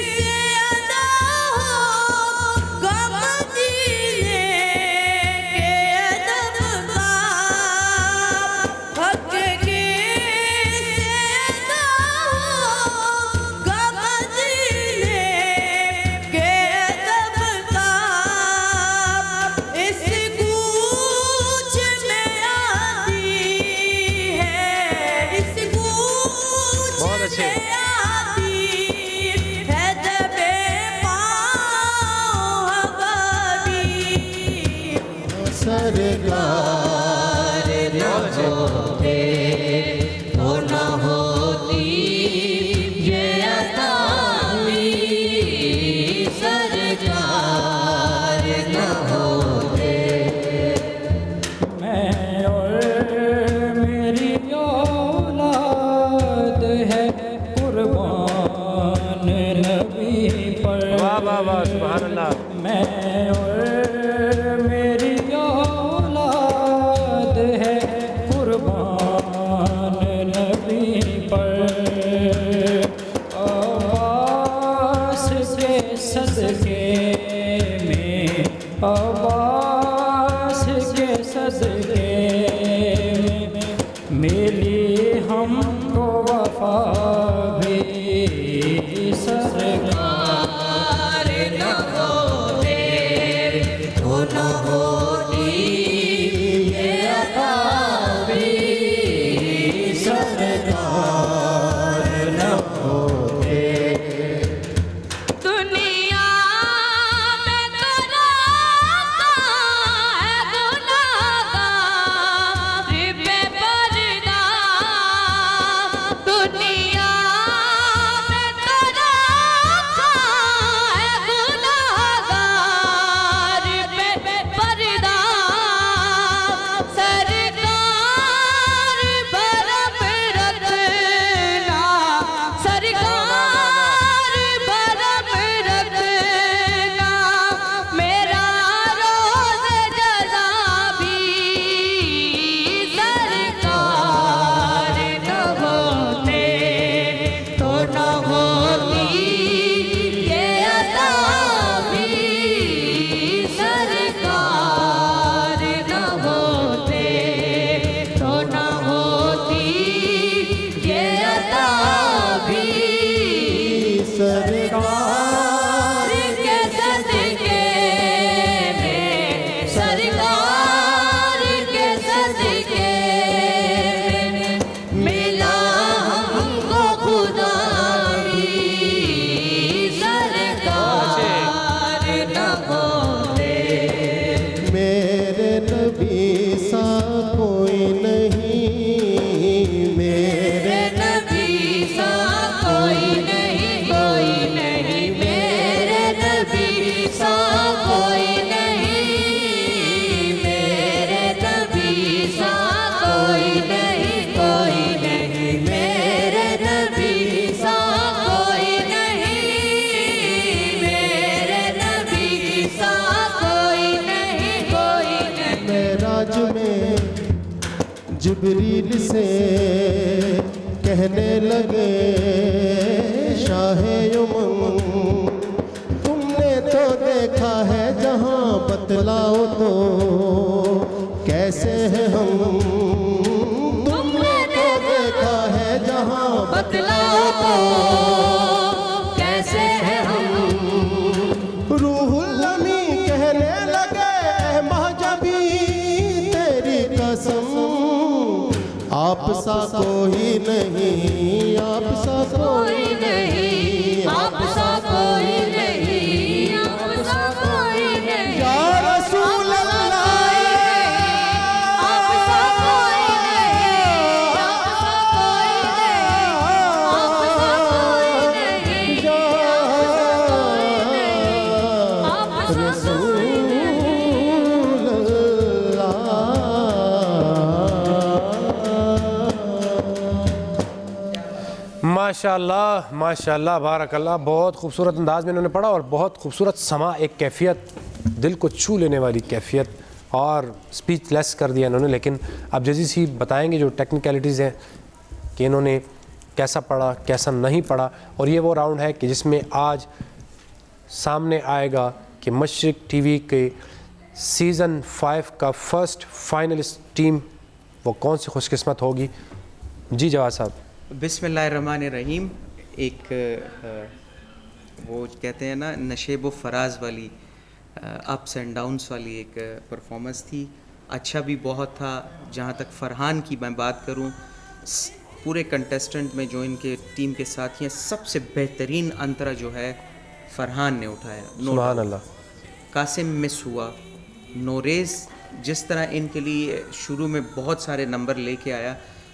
से अदा हो गम जीने के अदब का, हक की से अदा हो गम जीने के अदब का, इस कूच में आती है, इस कूच में आती है दबे पाँव हवारी, सरकार न होते तो न होती ये अता भी, सरकार न होते। मैं और मेरी औलाद है कुर्बान नबी पर। वाह वाह वाह, सुभान अल्लाह। मैं और मेरी औलाद है कुर्बान नबी पर। अब्बास के सदके में, अब्बास के सदके में मिली हमको वफा भी, सरकार न होते तो न होती ये अता भी, सरकार न होते। दुनिया में तो रहता है गुनाहगार बेपर्दा, दुनिया में तो रहता है गुनाहगार बेपर्दा, सरकार बरम रखना, सरकार बरम रखना, मेरा रोज़ जज़ा भी, सरकार न होते तो न होती ये अता भी, सरकार न होते तो न होती ये अता भी, सरकार के सदके में, सरकार के सदके में मिला हमको खुदा भी, सरकार न होते। मेरे नबी सा कोई नहीं, मेरे नबी मेराज में जिब्रील से कहने लगे शाहे उमंग, तुमने तो देखा है जहां, बतलाओ तो कैसे हैं हम। तुमने तो देखा है जहां, बतलाओ तो कैसे हैं हम। रूहुल अमी कहने लगे महजबी तेरी कसम, आप सा कोई नहीं, आप सा कोई नहीं, आप सा कोई नहीं, आप सा कोई नहीं, या रसूल अल्लाह, आप सा कोई नहीं, आप सा कोई नहीं, आप सा कोई नहीं, या आप सा कोई माशाल्लाह माशाल्लाह बारकल्लाह। बहुत खूबसूरत अंदाज में इन्होंने पढ़ा और बहुत खूबसूरत समा, एक कैफियत, दिल को छू लेने वाली कैफियत, और स्पीच लेस कर दिया इन्होंने। लेकिन अब जजीज ही बताएंगे जो टेक्निकलिटीज़ हैं कि इन्होंने कैसा पढ़ा कैसा नहीं पढ़ा। और ये वो राउंड है कि जिसमें आज सामने आएगा कि मशरिक टीवी के सीज़न 5 का फर्स्ट फाइनलिस्ट टीम वो कौन सी खुशकिस्मत होगी। जी जवाद साहब। बिस्मिल्लाहिर्रहमानिर्रहीम। एक वो कहते हैं ना नशेब व फराज वाली, अप्स एंड डाउन्स वाली एक परफॉर्मेंस थी। अच्छा भी बहुत था। जहाँ तक फ़रहान की मैं बात करूँ, पूरे कंटेस्टेंट में जो इनके टीम के साथी हैं, सबसे बेहतरीन अंतरा जो है फ़रहान ने उठाया। सुभान अल्लाह। कासिम मिस हुआ। नोरेज़ जिस तरह इनके लिए शुरू में बहुत सारे नंबर लेके आया,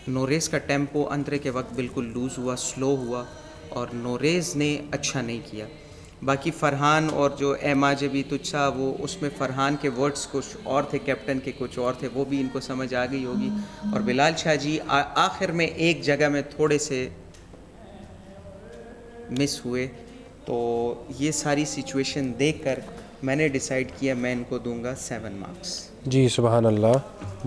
नोरेज़ का टेम्पो अंतरे के वक्त बिल्कुल लूज़ हुआ, स्लो हुआ, और नोरेज़ ने अच्छा नहीं किया। बाकी फ़रहान और जो एमाजे भी तुच्छा, वो उसमें फ़रहान के वर्ड्स कुछ और थे, कैप्टन के कुछ और थे, वो भी इनको समझ आ गई होगी। और बिलाल शाह जी आखिर में एक जगह में थोड़े से मिस हुए। तो ये सारी सिचुएशन देखकर मैंने डिसाइड किया मैं इनको दूंगा 7 मार्क्स। जी सुभान अल्लाह।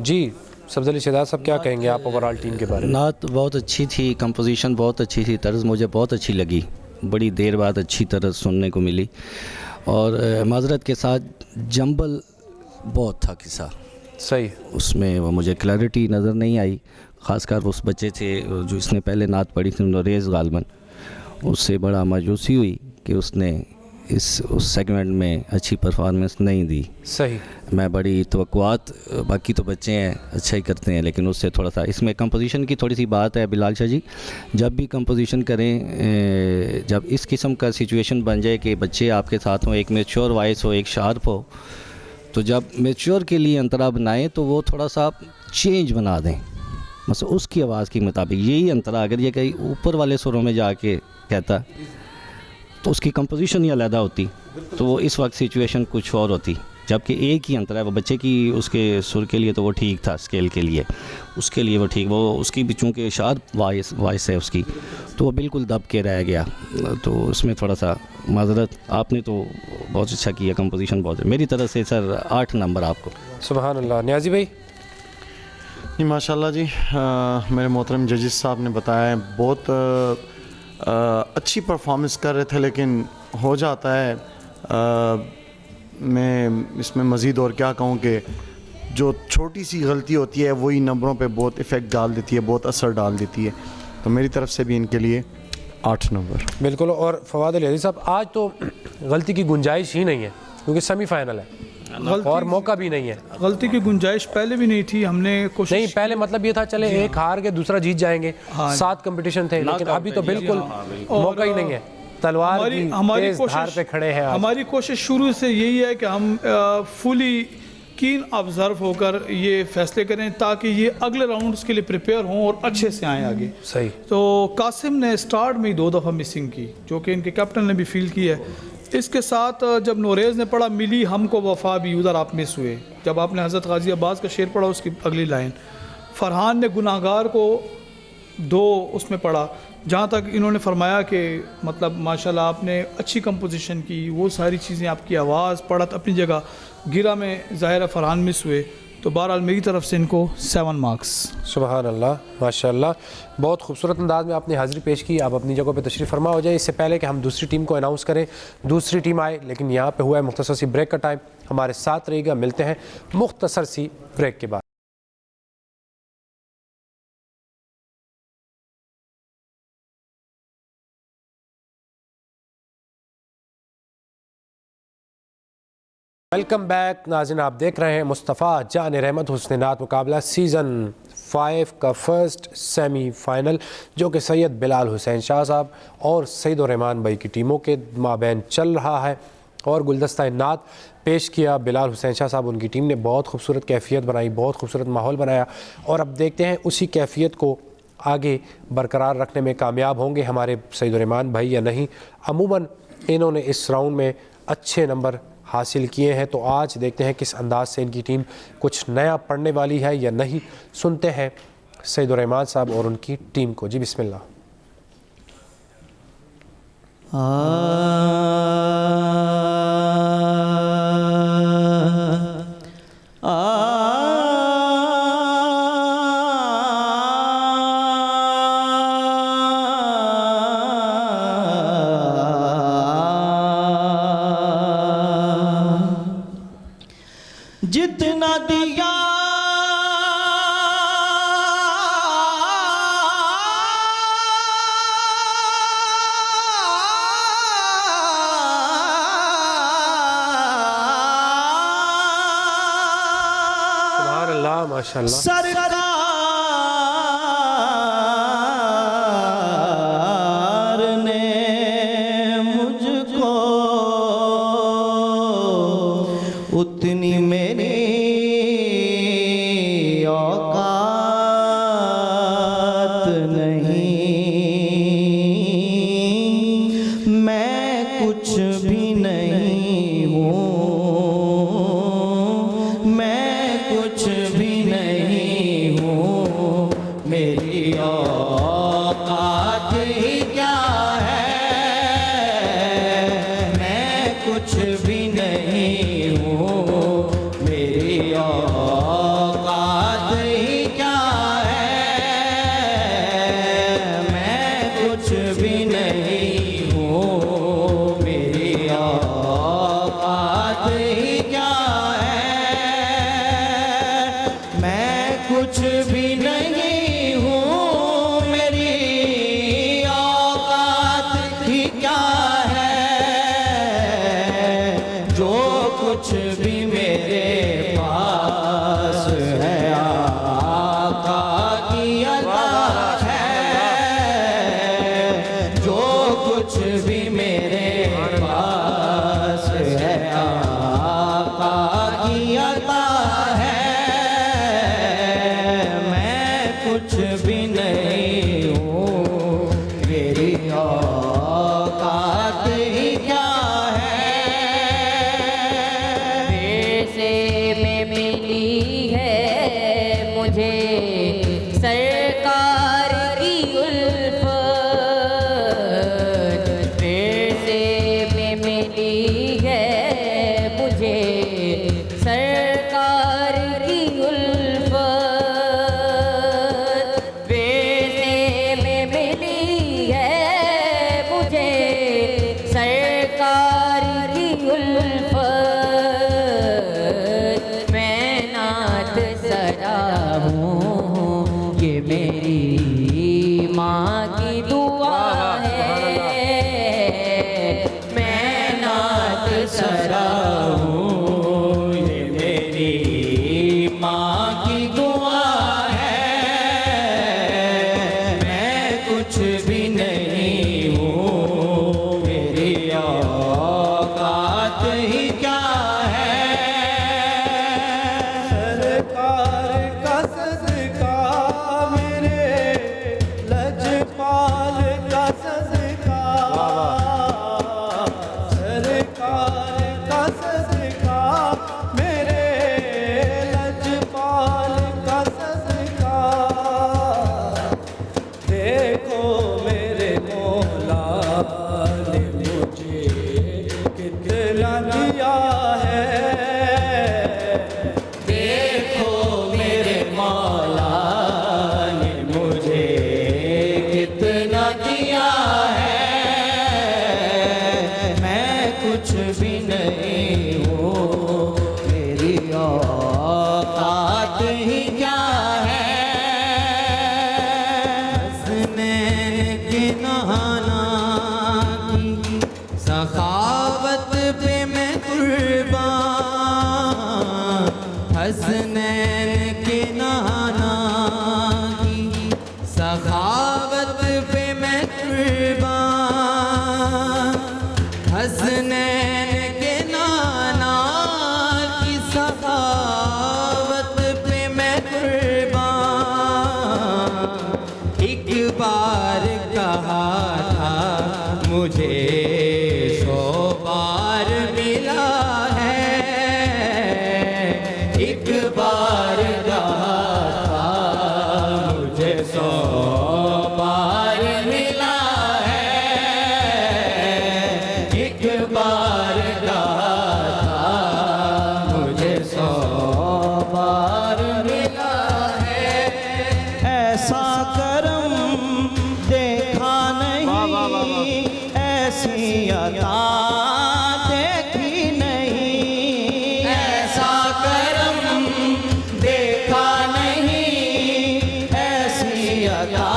जी सब्ज़ली शहजाद साहब क्या कहेंगे आप ओवरऑल टीम के बारे में? नात बहुत अच्छी थी, कंपोजिशन बहुत अच्छी थी, तर्ज मुझे बहुत अच्छी लगी, बड़ी देर बाद अच्छी तरह सुनने को मिली। और माजरत के साथ जंबल बहुत था किस्सा, सही, उसमें वो मुझे क्लैरिटी नज़र नहीं आई। ख़ासकर उस बच्चे थे जो इसने पहले नात पढ़ी थी, नोरेज़ गालबन, उससे बड़ा मायूसी हुई कि उसने उस सेगमेंट में अच्छी परफॉर्मेंस नहीं दी। सही। मैं बड़ी तवक्कुआत, बाकी तो बच्चे हैं अच्छा ही करते हैं, लेकिन उससे थोड़ा सा इसमें कंपोजिशन की थोड़ी सी बात है। बिलाल शाह जी, जब भी कंपोजिशन करें, जब इस किस्म का सिचुएशन बन जाए कि बच्चे आपके साथ हों, एक मैच्योर वॉइस हो, एक शार्प हो, तो जब मैच्योर के लिए अंतरा बनाएं तो वो थोड़ा सा चेंज बना दें, बस उसकी आवाज़ के मुताबिक। यही अंतरा अगर ये कहीं ऊपर वाले सुरों में जाके कहता तो उसकी कंपोजिशन ही अलग होती, तो वो इस वक्त सिचुएशन कुछ और होती। जबकि एक ही अंतर है, वो बच्चे की उसके सुर के लिए तो वो ठीक था, स्केल के लिए उसके लिए वो ठीक, वो उसकी भी चूँकि शार्प वॉइस है उसकी, तो वो बिल्कुल दब के रह गया। तो उसमें थोड़ा सा माजरत। आपने तो बहुत अच्छा किया, कंपोजिशन बहुत है। मेरी तरफ से सर 8 नंबर आपको। सुभान अल्लाह। न्याजी भाई? जी माशाल्लाह जी, मेरे मोहतरम जजेस साहब ने बताया बहुत अच्छी परफॉर्मेंस कर रहे थे, लेकिन हो जाता है। मैं इसमें मज़ीद और क्या कहूँ कि जो छोटी सी गलती होती है वही नंबरों पे बहुत इफ़ेक्ट डाल देती है, बहुत असर डाल देती है। तो मेरी तरफ से भी इनके लिए 8 नंबर। बिल्कुल। और फवाद अली साहब, आज तो गलती की गुंजाइश ही नहीं है क्योंकि सेमीफाइनल है और मौका भी नहीं है। गलती की गुंजाइश पहले भी नहीं थी, हमने कोशिश नहीं, पहले मतलब ये था चले एक हार के दूसरा जीत जाएंगे, 7 कंपटीशन थे, लेकिन अभी तो बिल्कुल मौका ही नहीं है। तलवार की तेज धार पे खड़े हैं। हमारी कोशिश शुरू से यही है कि हम फुली कीन ऑब्जर्व होकर ये फैसले करें ताकि ये अगले राउंड्स के लिए प्रिपेयर हों और अच्छे से आएँ आगे। सही। तो कासिम ने स्टार्ट में ही 2 दफ़ा मिसिंग की, जो कि इनके कैप्टन ने भी फील की है। इसके साथ जब नोरेज़ ने पढ़ा मिली हमको वफा भी, उधर आप मिस हुए। जब आपने हज़रत गाजी अब्बास का शेर पढ़ा, उसकी अगली लाइन फ़रहान ने गुनाहगार को 2 उसमें पढ़ा। जहाँ तक इन्होंने फरमाया कि मतलब माशाल्लाह आपने अच्छी कंपोजिशन की, वो सारी चीज़ें, आपकी आवाज़, पढ़त अपनी जगह, गिरा में ज़ाहिर फ़रहान मिस हुए। तो बहरहाल मेरी तरफ से इनको 7 मार्क्स। सुबहान अल्लाह, माशाअल्लाह, बहुत खूबसूरत अंदाज में आपने हाज़िरी पेश की। आप अपनी जगह पे तशरीफ़ फरमा हो जाए। इससे पहले कि हम दूसरी टीम को अनाउंस करें, दूसरी टीम आए, लेकिन यहाँ पे हुआ है मुख्तसर सी ब्रेक का टाइम। हमारे साथ रहिएगा, मिलते हैं मुख्तसर सी ब्रेक के बाद। वेलकम बैक नाज़रीन, आप देख रहे हैं मुस्तफ़ा जान रहमत हुस्न नात मुकाबला सीज़न 5 का फर्स्ट सेमीफाइनल, जो कि सैयद बिलाल हुसैन शाह साहब और सईद रहमान भाई की टीमों के माबैन चल रहा है। और गुलदस्ता नात पेश किया बिलाल हुसैन शाह साहब, उनकी टीम ने बहुत खूबसूरत कैफियत बनाई, बहुत खूबसूरत माहौल बनाया। और अब देखते हैं उसी कैफियत को आगे बरकरार रखने में कामयाब होंगे हमारे सईद रहमान भाई या नहीं। अमूमन इन्होंने इस राउंड में अच्छे नंबर हासिल किए हैं, तो आज देखते हैं किस अंदाज से इनकी टीम कुछ नया पढ़ने वाली है या नहीं। सुनते हैं सईद रहमान साहब और उनकी टीम को। जी बिस्मिल्लाह। जितना दिया सुभान अल्लाह, माशाअल्लाह। सरकार ने मुझको उतनी मेरी औकात नहीं, मैं कुछ भी नहीं हूँ, मैं कुछ भी नहीं हूँ, मेरी औकात ही क्या है, मैं कुछ भी नहीं हूँ, मेरी औकात ही क्या है, मैं कुछ भी नहीं हूँ, मेरी औकात ही क्या है, मैं कुछ भी नहीं हूँ, मेरी औकात ही क्या है, जो कुछ भी मेरे पास है आका की अता है, जो कुछ भी मेरे पास है आका की अता है, मैं कुछ भी नहीं हूँ, मेरी औकात ही क्या है। से में मिली है मुझे सरकार की उल्फत, से में मिली है मुझे सरकार की उल्फत, से में मिली है मुझे सरकार की उल्फत, मैं नात सरा हूँ, ये मेरी माँ की दुआ है, मैं नात सरा हूँ, ये मेरी माँ की दुआ है, मैं कुछ भी नहीं हूँ, मेरी औकात ही क्या है। सरकार का सदका मेरे लजपाल का सदका, सरकार का सदका मेरे लजपाल का क्या है हसनैन के नहाना की सखावत पे मैं कुर्बान हसनैन के नहाना की सखावत पे मैं कुर्बान हसनैन के नाना की सखावत पे मैं कुर्बान एक बार कहा था मुझे 100 बार मिला है एक बार कहा था मुझे 100 बार मिला है एक बार कहा था मुझे 100 बार मिला है ऐसा करम देखा नहीं ऐसी अता देखी नहीं ऐसा करम देखा नहीं ऐसी अता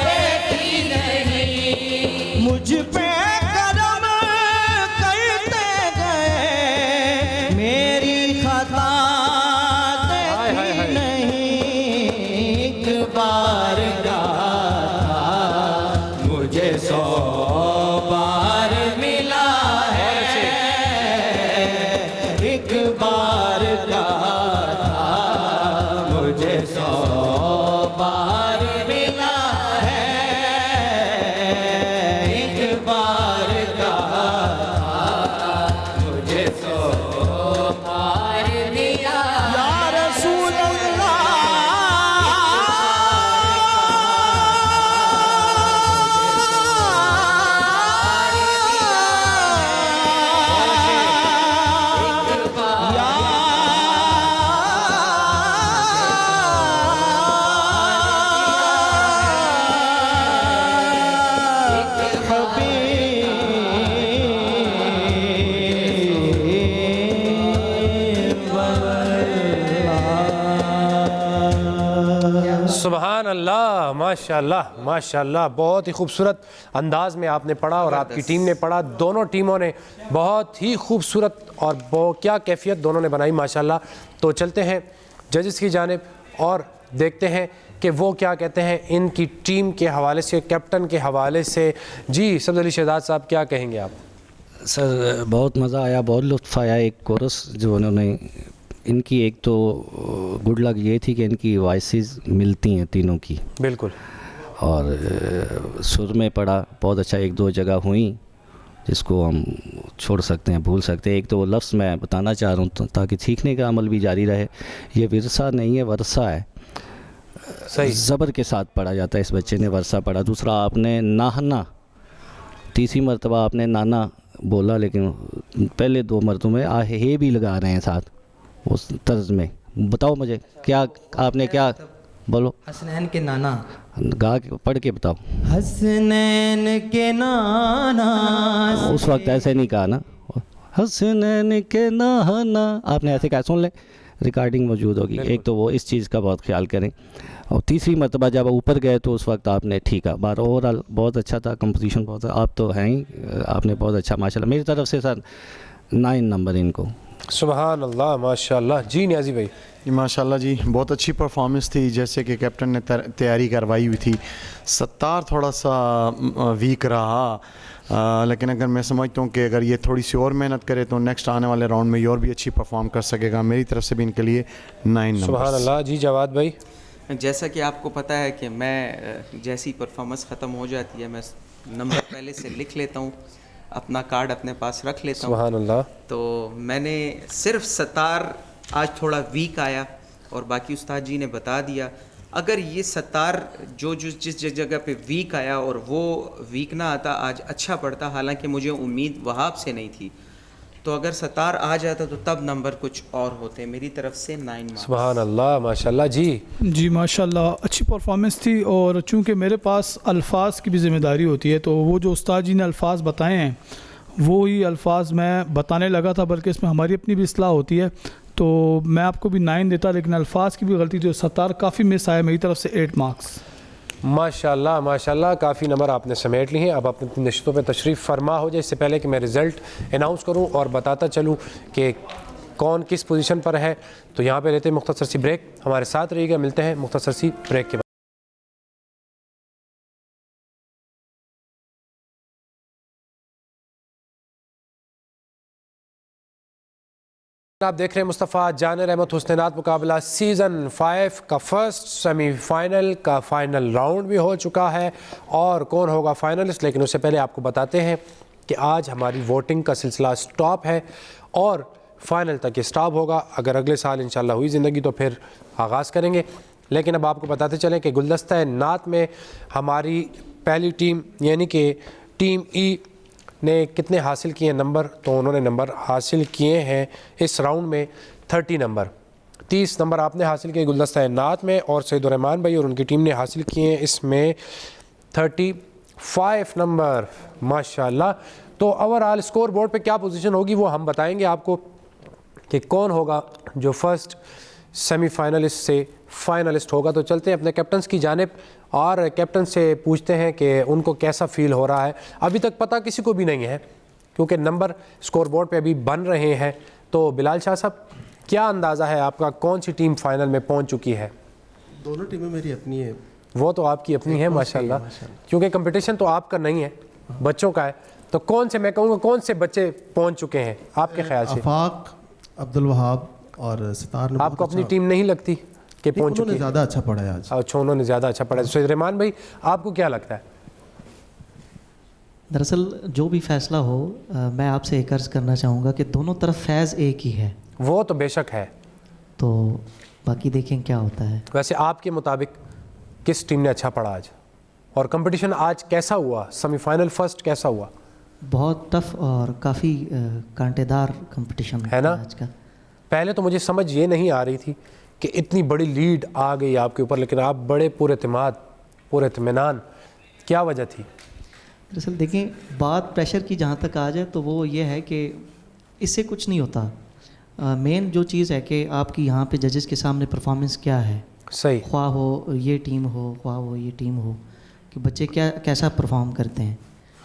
देखी नहीं मुझ पे करम करते गए मेरी खता देखी नहीं एक बार कहा था मुझे 100 बार मिला है एक बार कहा था मुझे 100 बार मिला है एक बार कहा था मुझे 100 बार मिला या रसूल सुबहान अल्लाह, माशाल्लाह माशाल्लाह, बहुत ही खूबसूरत अंदाज़ में आपने पढ़ा और आपकी टीम ने पढ़ा। दोनों टीमों ने बहुत ही खूबसूरत और क्या कैफियत दोनों ने बनाई माशाल्लाह। तो चलते हैं जजेस की जानिब और देखते हैं कि वो क्या कहते हैं इनकी टीम के हवाले से, कैप्टन के हवाले से। जी सब्ज़ अली शहजाद साहब, क्या कहेंगे आप? सर बहुत मज़ा आया, बहुत लुत्फ़ आया। एक कोरस जो उन्होंने इनकी, एक तो गुड लक ये थी कि इनकी वॉइसेस मिलती हैं तीनों की, बिल्कुल, और सुर में पड़ा बहुत अच्छा। एक दो जगह हुई जिसको हम छोड़ सकते हैं, भूल सकते हैं। एक तो वो लफ्ज़ मैं बताना चाह रहा हूँ ताकि सीखने का अमल भी जारी रहे। ये विरसा नहीं है, वर्षा है। सही, ज़बर के साथ पढ़ा जाता है। इस बच्चे ने वर्षा पढ़ा। दूसरा आपने नाहना, तीसरी मरतबा आपने नाना बोला, लेकिन पहले 2 मरतबों में हे भी लगा रहे हैं साथ उस तर्ज में। बताओ मुझे क्या आपने क्या बोलो। हसनैन के नाना गा के पढ़ के बताओ। हसनैन के नाना उस वक्त ऐसे नहीं कहा ना, हसनैन के नाना आपने ऐसे कहा। सुन ले, रिकॉर्डिंग मौजूद होगी। एक तो वो इस चीज़ का बहुत ख्याल करें। और तीसरी मरतबा जब ऊपर गए तो उस वक्त आपने ठीक है। बार ओवरऑल बहुत अच्छा था, कंपोजिशन बहुत। आप तो हैं ही, आपने बहुत अच्छा माशाल्लाह। मेरी तरफ से सर 9 नंबर इनको। सुबहान अल्लाह, माशाल्लाह। जी नियाज़ी भाई? माशाल्लाह जी, बहुत अच्छी परफॉर्मेंस थी। जैसे कि कैप्टन ने तैयारी करवाई हुई थी। सत्तार थोड़ा सा वीक रहा, लेकिन अगर मैं समझता हूँ कि अगर ये थोड़ी सी और मेहनत करे तो नेक्स्ट आने वाले राउंड में ये और भी अच्छी परफॉर्म कर सकेगा। मेरी तरफ से भी इनके लिए 9 नंबर। सुबहान अल्लाह। जी जवाद भाई? जैसा कि आपको पता है कि मैं जैसी परफॉर्मेंस ख़त्म हो जाती है मैं नंबर पहले से लिख लेता हूँ, अपना कार्ड अपने पास रख लेता हूँ। सुभान अल्लाह। तो मैंने सिर्फ सतार आज थोड़ा वीक आया और बाकी उस्ताद जी ने बता दिया। अगर ये सतार जो जिस जगह पे वीक आया और वो वीक ना आता आज अच्छा पड़ता, हालांकि मुझे उम्मीद वहाब से नहीं थी, तो अगर सतार आ जाता तो तब नंबर कुछ और होते। मेरी तरफ से 9 मार्क्स। सुभान अल्लाह, माशाल्लाह। जी माशाल्लाह, अच्छी परफॉर्मेंस थी। और चूँकि मेरे पास अल्फाज की भी ज़िम्मेदारी होती है, तो वो जो उस्ताद जी ने अल्फाज बताए हैं वो ही अल्फाज मैं बताने लगा था, बल्कि इसमें हमारी अपनी भी इस्लाह होती है तो मैं आपको भी 9 देता, लेकिन अल्फाज की भी गलती थी, 17 काफ़ी मिस आया, मेरी तरफ से 8 मार्क्स। माशाल्लाह माशाल्लाह, काफ़ी नंबर आपने समेट लिए हैं। अब अपनी अपनी नशितों पे तशरीफ़ फरमा हो जाए। इससे पहले कि मैं रिज़ल्ट अनाउंस करूं और बताता चलूं कि कौन किस पोजीशन पर है, तो यहाँ पे लेते हैं मुख्तसर सी ब्रेक। हमारे साथ रहिएगा, मिलते हैं मुख्तसर सी ब्रेक के बाद। आप देख रहे हैं मुस्तफ़ा जानर अहमद हुस्नैनात मुकाबला सीज़न 5 का फर्स्ट सेमीफाइनल का फाइनल राउंड भी हो चुका है और कौन होगा फाइनलिस्ट। लेकिन उससे पहले आपको बताते हैं कि आज हमारी वोटिंग का सिलसिला स्टॉप है और फाइनल तक ये स्टॉप होगा। अगर अगले साल इंशाल्लाह हुई ज़िंदगी तो फिर आगाज़ करेंगे। लेकिन अब आपको बताते चलें कि गुलदस्ता नात में हमारी पहली टीम यानी कि टीम ई ने कितने हासिल किए नंबर, तो उन्होंने नंबर हासिल किए हैं इस राउंड में 30 नंबर। 30 नंबर आपने हासिल किए गुलदस्ता नात में और सईदुर्रहमान भाई और उनकी टीम ने हासिल किए हैं इसमें 35 नंबर माशाल्लाह। तो ओवरऑल स्कोर बोर्ड पे क्या पोजीशन होगी वो हम बताएंगे आपको कि कौन होगा जो फर्स्ट सेमीफाइनलिस्ट से फाइनलिस्ट होगा। तो चलते हैं अपने कैप्टन्स की जानिब और कैप्टन से पूछते हैं कि उनको कैसा फ़ील हो रहा है। अभी तक पता किसी को भी नहीं है क्योंकि नंबर स्कोर बोर्ड पे अभी बन रहे हैं। तो बिलाल शाह साहब, क्या अंदाज़ा है आपका, कौन सी टीम फाइनल में पहुंच चुकी है? दोनों टीमें मेरी अपनी है। वो तो आपकी अपनी है माशाल्लाह, क्योंकि कंपटीशन तो आपका नहीं है, बच्चों का है। तो कौन से, मैं कहूँगा कौन से बच्चे पहुँच चुके हैं आपके ख्याल से? आफाक, अब्दुल वहाब और सितार ने। आपको अपनी टीम नहीं लगती कि पहुँच चुकी? ज़्यादा अच्छा पढ़ा है आज। अच्छा, उन्होंने ज़्यादा अच्छा पढ़ा है। सईदुर्रहमान भाई, आपको क्या लगता है? दरअसल जो भी फैसला हो, मैं आपसे एक अर्ज़ करना चाहूँगा कि दोनों तरफ फैज़ एक ही है। वो तो बेशक है, तो बाकी देखें क्या होता है। वैसे आपके मुताबिक किस टीम ने अच्छा पढ़ा आज, और कंपटीशन आज कैसा हुआ? सेमीफाइनल फर्स्ट कैसा हुआ? बहुत टफ और काफ़ी कांटेदार कंपटीशन है ना आज का। पहले तो मुझे समझ ये नहीं आ रही थी कि इतनी बड़ी लीड आ गई आपके ऊपर, लेकिन आप बड़े पूरे इत्मीनान, पूरे इत्मीनान, क्या वजह थी? दरअसल देखें, बात प्रेशर की जहाँ तक आ जाए तो वो ये है कि इससे कुछ नहीं होता। मेन जो चीज़ है कि आपकी यहाँ पे जजेस के सामने परफॉर्मेंस क्या है। सही, ख्वाह हो ये टीम हो, ख्वाह हो ये टीम हो, कि बच्चे क्या कैसा परफॉर्म करते हैं।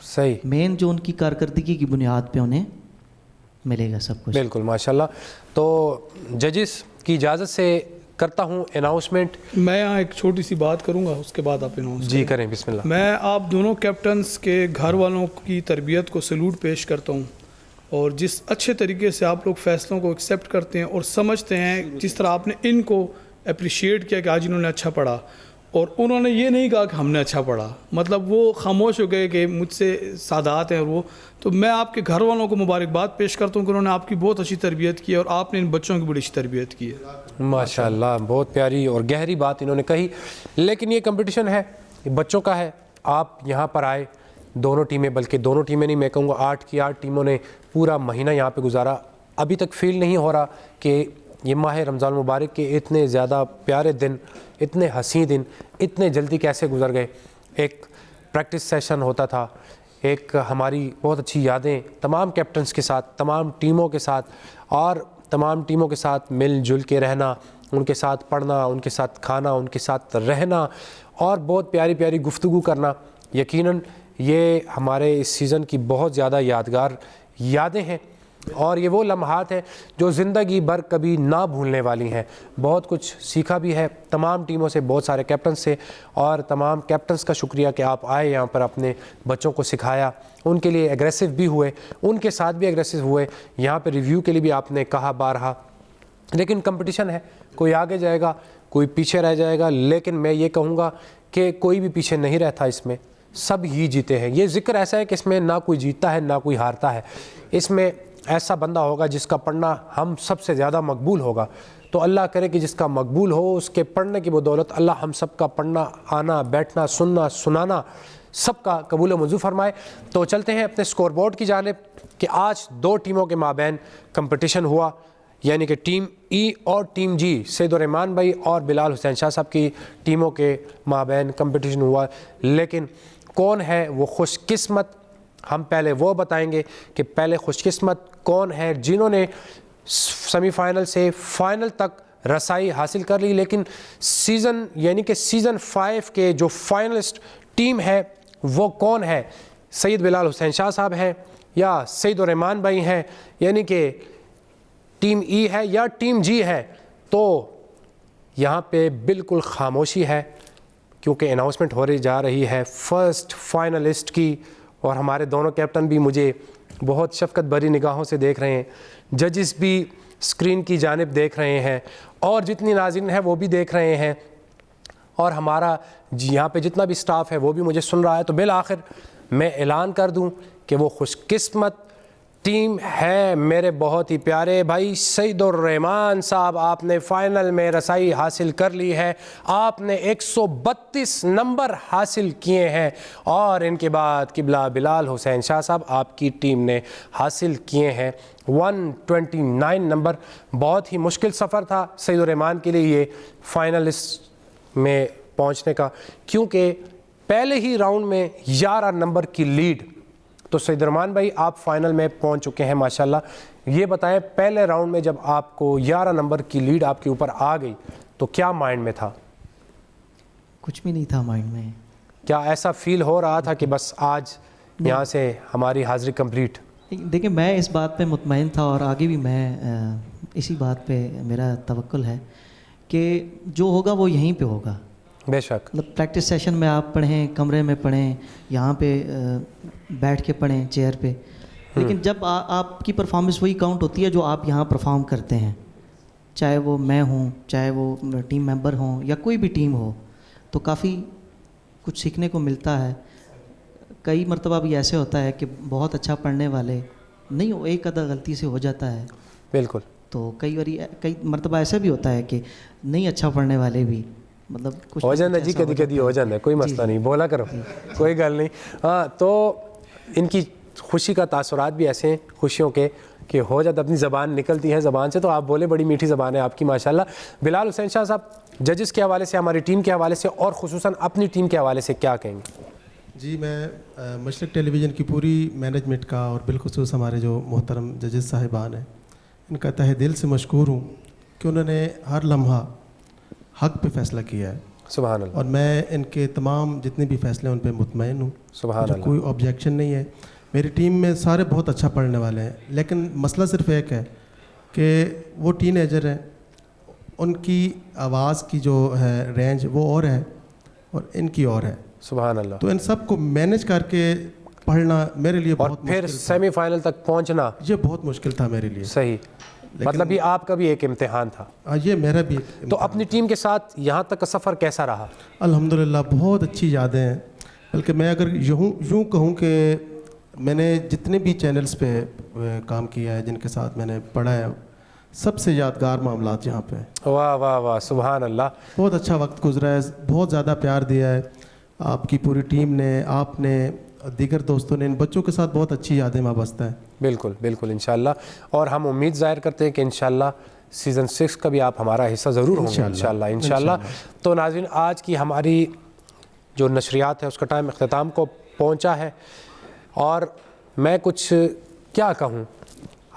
सही, मेन जो उनकी कारकर्दगी की बुनियाद पे उन्हें मिलेगा सब कुछ। बिल्कुल माशाल्लाह। तो जजेस की इजाज़त से करता हूँ अनाउंसमेंट। मैं यहाँ एक छोटी सी बात करूँगा, उसके बाद आप अनाउंस जी करें, बिस्मिल्लाह। मैं आप दोनों कैप्टन्स के घर वालों की तरबियत को सैल्यूट पेश करता हूँ और जिस अच्छे तरीके से आप लोग फ़ैसलों को एक्सेप्ट करते हैं और समझते हैं, जिस तरह आपने इनको अप्रिशिएट किया कि आज इन्होंने अच्छा पढ़ा और उन्होंने ये नहीं कहा कि हमने अच्छा पढ़ा, मतलब वो खामोश हो गए कि मुझसे सादात हैं। और वो तो मैं आपके घर वालों को मुबारकबाद पेश करता हूँ कि उन्होंने आपकी बहुत अच्छी तरबियत की और आपने इन बच्चों की बड़ी अच्छी तरबियत की है। माशाल्लाह, बहुत प्यारी और गहरी बात इन्होंने कही। लेकिन ये कंपटीशन है, ये बच्चों का है। आप यहाँ पर आए, दोनों टीमें, बल्कि दोनों टीमें नहीं, मैं कहूँगा 8 की 8 टीमों ने पूरा महीना यहाँ पे गुजारा। अभी तक फील नहीं हो रहा कि ये माह रमज़ान मुबारक के इतने ज़्यादा प्यारे दिन, इतने हसीन दिन इतने जल्दी कैसे गुजर गए। एक प्रैक्टिस सेशन होता था, एक हमारी बहुत अच्छी यादें तमाम कैप्टन्स के साथ, तमाम टीमों के साथ, और तमाम टीमों के साथ मिलजुल के रहना, उनके साथ पढ़ना, उनके साथ खाना, उनके साथ रहना और बहुत प्यारी प्यारी गुफ्तगू करना। यकीनन ये हमारे इस सीज़न की बहुत ज़्यादा यादगार यादें हैं और ये वो लम्हात हैं जो ज़िंदगी भर कभी ना भूलने वाली हैं। बहुत कुछ सीखा भी है तमाम टीमों से, बहुत सारे कैप्टन से, और तमाम कैप्टन्स का शुक्रिया कि आप आए यहाँ पर, अपने बच्चों को सिखाया, उनके लिए एग्रेसिव भी हुए, उनके साथ भी एग्रेसिव हुए, यहाँ पर रिव्यू के लिए भी आपने कहा बारहा। लेकिन कंपटीशन है, कोई आगे जाएगा, कोई पीछे रह जाएगा। लेकिन मैं ये कहूँगा कि कोई भी पीछे नहीं रहता, इसमें सब ही जीते हैं। ये ज़िक्र ऐसा है कि इसमें ना कोई जीतता है ना कोई हारता है। इसमें ऐसा बंदा होगा जिसका पढ़ना हम सबसे ज़्यादा मकबूल होगा। तो अल्लाह करे कि जिसका मकबूल हो, उसके पढ़ने की बदौलत अल्लाह हम सब का पढ़ना, आना, बैठना, सुनना, सुनाना सबका कबूल मंजूर फरमाए। तो चलते हैं अपने स्कोर बोर्ड की जानिब कि आज 2 टीमों के माबैन कंपटीशन हुआ, यानी कि टीम ई और टीम जी, सईदुर्रहमान भाई और बिलाल हुसैन शाह साहब की टीमों के माबैन कंपटीशन हुआ। लेकिन कौन है वो खुशकिस्मत, हम पहले वो बताएंगे कि पहले खुशकिस्मत कौन है जिन्होंने सेमीफाइनल से फ़ाइनल तक रसाई हासिल कर ली, लेकिन सीज़न यानी कि सीज़न 5 के जो फाइनलिस्ट टीम है वो कौन है? सैयद बिलाल हुसैन शाह साहब हैं या सईद रहमान भाई हैं, यानी कि टीम ई है या टीम जी है? तो यहाँ पे बिल्कुल खामोशी है, क्योंकि अनाउंसमेंट हो रही जा रही है फ़र्स्ट फाइनलिस्ट की, और हमारे दोनों कैप्टन भी मुझे बहुत शफ़क़त भरी निगाहों से देख रहे हैं, जजेस भी स्क्रीन की जानिब देख रहे हैं, और जितनी नाज़रीन है वो भी देख रहे हैं, और हमारा यहाँ पे जितना भी स्टाफ है वो भी मुझे सुन रहा है। तो बिल आखिर मैं ऐलान कर दूँ कि वो खुशकिस्मत टीम है मेरे बहुत ही प्यारे भाई सईद रहमान साहब, आपने फ़ाइनल में रसाई हासिल कर ली है। आपने 132 नंबर हासिल किए हैं, और इनके बाद किबला बिलाल हुसैन शाह साहब आपकी टीम ने हासिल किए हैं 129 नंबर। बहुत ही मुश्किल सफ़र था सईद रहमान के लिए ये फाइनलिस्ट में पहुंचने का, क्योंकि पहले ही राउंड में 11 नंबर की लीड। तो सईद रहमान भाई आप फ़ाइनल में पहुंच चुके हैं माशाल्लाह। ये बताएं, पहले राउंड में जब आपको 11 नंबर की लीड आपके ऊपर आ गई तो क्या माइंड में था? कुछ भी नहीं था माइंड में। क्या ऐसा फील हो रहा था कि बस आज यहाँ से हमारी हाज़िरी कंप्लीट? देखिए, मैं इस बात पे मुतमईन था, और आगे भी मैं इसी बात पे मेरा तवक्कुल है कि जो होगा वो यहीं पे होगा। बेशक, मतलब प्रैक्टिस सेशन में आप पढ़ें, कमरे में पढ़ें, यहाँ पे बैठ के पढ़ें चेयर पे, लेकिन जब आपकी परफॉर्मेंस वही काउंट होती है जो आप यहाँ परफॉर्म करते हैं, चाहे वो मैं हूँ, चाहे वो टीम मेंबर हों या कोई भी टीम हो, तो काफ़ी कुछ सीखने को मिलता है। कई मरतबा भी ऐसे होता है कि बहुत अच्छा पढ़ने वाले नहीं हो, एक आधा गलती से हो जाता है। बिल्कुल। तो कई मरतबा ऐसा भी होता है कि नहीं अच्छा पढ़ने वाले भी मतलब कुछ हो जाता है जी, कभी कभी हो जाता है, कोई मसला नहीं, बोला करो, कोई गल नहीं। हाँ, तो इनकी खुशी का तासुरात भी ऐसे हैं खुशियों के कि हो जाता, अपनी ज़बान निकलती है ज़बान से, तो आप बोले, बड़ी मीठी ज़बान है आपकी माशाल्लाह। बिलाल हुसैन शाह साहब, जजेस के हवाले से, हमारी टीम के हवाले से और ख़ुसूसन अपनी टीम के हवाले से क्या कहेंगे? जी, मैं मशरक़ टेलीविज़न की पूरी मैनेजमेंट का और बिलखुसूस हमारे जो मोहतरम जजेस साहिबान हैं, इनका तहे दिल से मशकूर हूँ कि उन्होंने हर लम्हा हक़ पे फ़ैसला किया है। सुभान अल्लाह। और मैं इनके तमाम जितने भी फ़ैसले उन पे मुतमईन हूँ। सुभान अल्लाह। कोई ऑब्जेक्शन नहीं है। मेरी टीम में सारे बहुत अच्छा पढ़ने वाले हैं, लेकिन मसला सिर्फ़ एक है कि वो टीनेजर हैं, उनकी आवाज़ की जो है रेंज वो और है और इनकी और है। सुभान अल्लाह। तो इन सब को मैनेज करके पढ़ना मेरे लिए बहुत फिर सेमीफाइनल तक पहुंचना, ये बहुत मुश्किल था मेरे लिए। सही, मतलब ये आपका भी एक इम्तिहान था। ये मेरा भी। तो अपनी टीम के साथ यहाँ तक का सफ़र कैसा रहा? अल्हम्दुलिल्लाह बहुत अच्छी यादें हैं। बल्कि मैं अगर यूँ कहूँ कि मैंने जितने भी चैनल्स पे काम किया है, जिनके साथ मैंने पढ़ा है, सबसे यादगार मामलात यहाँ पे। वाह वाह वाह, सुभान अल्लाह। बहुत अच्छा वक्त गुजरा है, बहुत ज़्यादा प्यार दिया है आपकी पूरी टीम ने, आपने, दीगर दोस्तों ने। इन बच्चों के साथ बहुत अच्छी यादें वाबस्ता है। बिल्कुल बिल्कुल, इंशाल्लाह। और हम उम्मीद ज़ाहिर करते हैं कि इंशाल्लाह सीज़न 6 का भी आप हमारा हिस्सा ज़रूर होंगे इंशाल्लाह। तो नाज़रीन, आज की हमारी जो नशरियात है उसका टाइम अख्ताम को पहुँचा है, और मैं कुछ क्या कहूँ,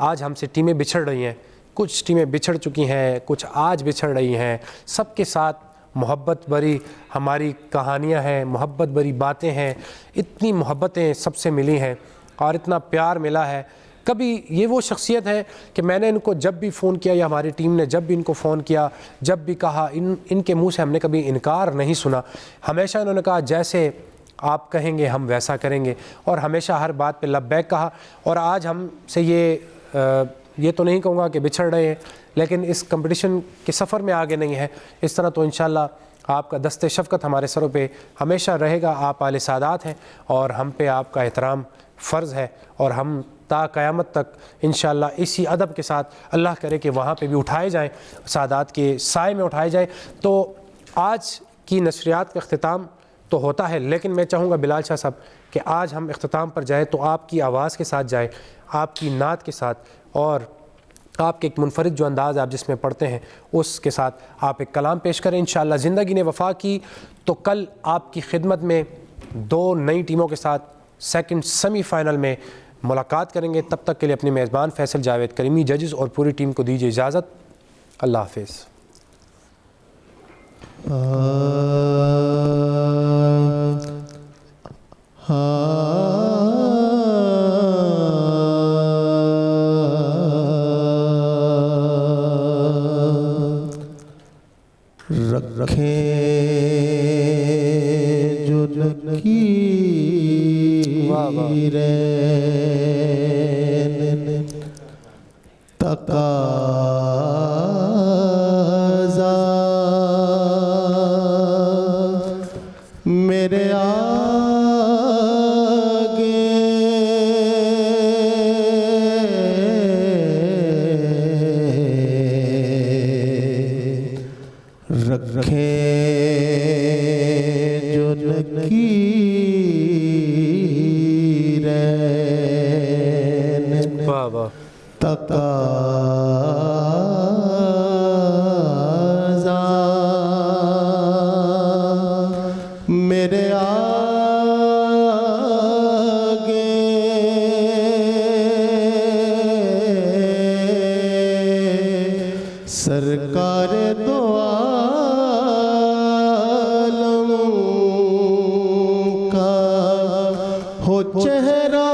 आज हमसे टीमें बिछड़ रही हैं, कुछ टीमें बिछड़ चुकी हैं, कुछ आज बिछड़ रही हैं। सबके साथ मोहब्बत भरी हमारी कहानियाँ हैं, मोहब्बत भरी बातें हैं, इतनी मोहब्बतें सबसे मिली हैं और इतना प्यार मिला है। कभी ये वो शख्सियत है कि मैंने इनको जब भी फ़ोन किया या हमारी टीम ने जब भी इनको फ़ोन किया, जब भी कहा, इनके मुंह से हमने कभी इनकार नहीं सुना। हमेशा इन्होंने कहा जैसे आप कहेंगे हम वैसा करेंगे, और हमेशा हर बात पे लब्बैक कहा। और आज हमसे ये तो नहीं कहूँगा कि बिछड़ रहे हैं, लेकिन इस कंपटीशन के सफ़र में आगे नहीं है। इस तरह तो इंशाल्लाह आपका दस्ते शफ़क़त हमारे सरों पे हमेशा रहेगा। आप आले सादात हैं और हम पे आपका एहतराम फ़र्ज़ है, और हम ता क़यामत तक इंशाल्लाह इसी अदब के साथ, अल्लाह करे कि वहाँ पे भी उठाए जाएँ, सादात के साए में उठाए जाएँ। तो आज की नशरियात का अख्तिताम तो होता है, लेकिन मैं चाहूँगा बिलाल शाह साहब कि आज हम अख्तिताम पर जाएँ तो आपकी आवाज़ के साथ जाएँ, आपकी नात के साथ, और आपके एक मुनफरिद जो अंदाज़ आप जिसमें पढ़ते हैं उसके साथ आप एक कलाम पेश करें। इंशाअल्लाह ज़िंदगी ने वफ़ा की तो कल आपकी खिदमत में 2 नई टीमों के साथ सेकंड सेमीफाइनल में मुलाकात करेंगे। तब तक के लिए अपने मेज़बान फैसल जावेद करीमी, जजेस और पूरी टीम को दीजिए इजाज़त। अल्लाह हाफिज़। रखें जो लकीरें तकाज़ा मेरे आगे रखें जो लकीरें वाह वाह। तकाज़ा मेरे आगे सरकार दो आलम का हो चेहरा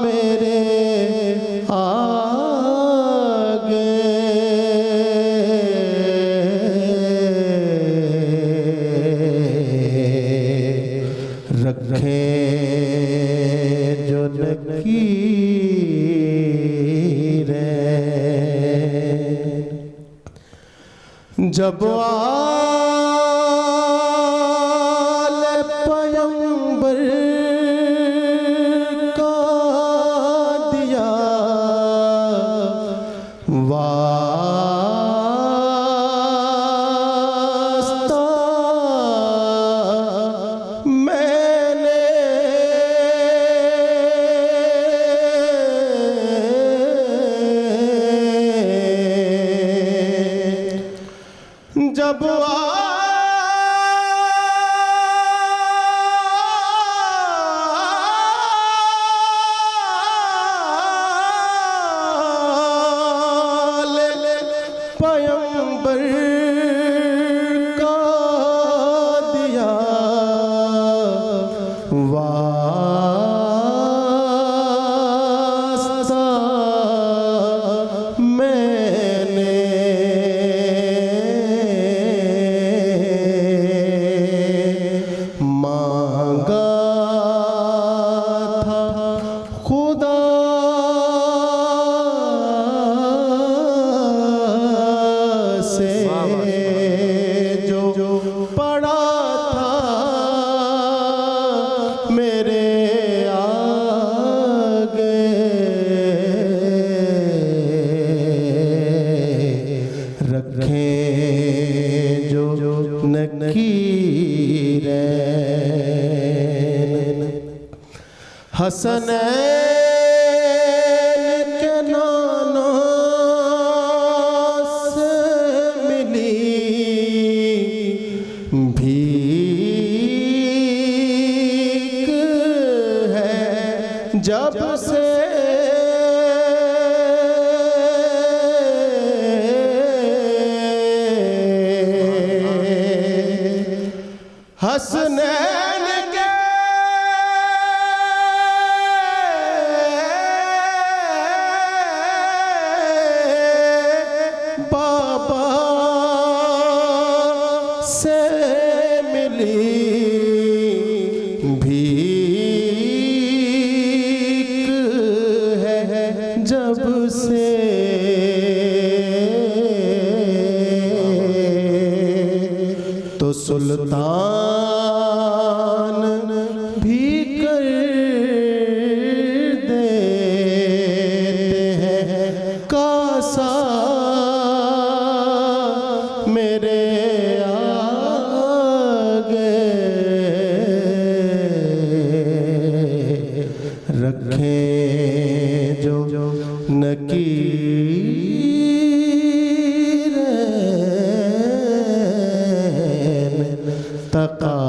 मेरे आगे रखें जो लकीरें जब आले पैगंबर का दिया वास्ता मैंने जब पैगंबर का दिया वास्ता मैंने मांगा था खुदा से जो पड़ा था मेरे आगे रखें जो नकीरें हसनैन के नाना से मिली भीख है जब से हसनैन के बाबा से मिली भीख है जब से तो सुल्तान भी कर देते हैं कासा मेरे आगे रखें जो नकीरें तका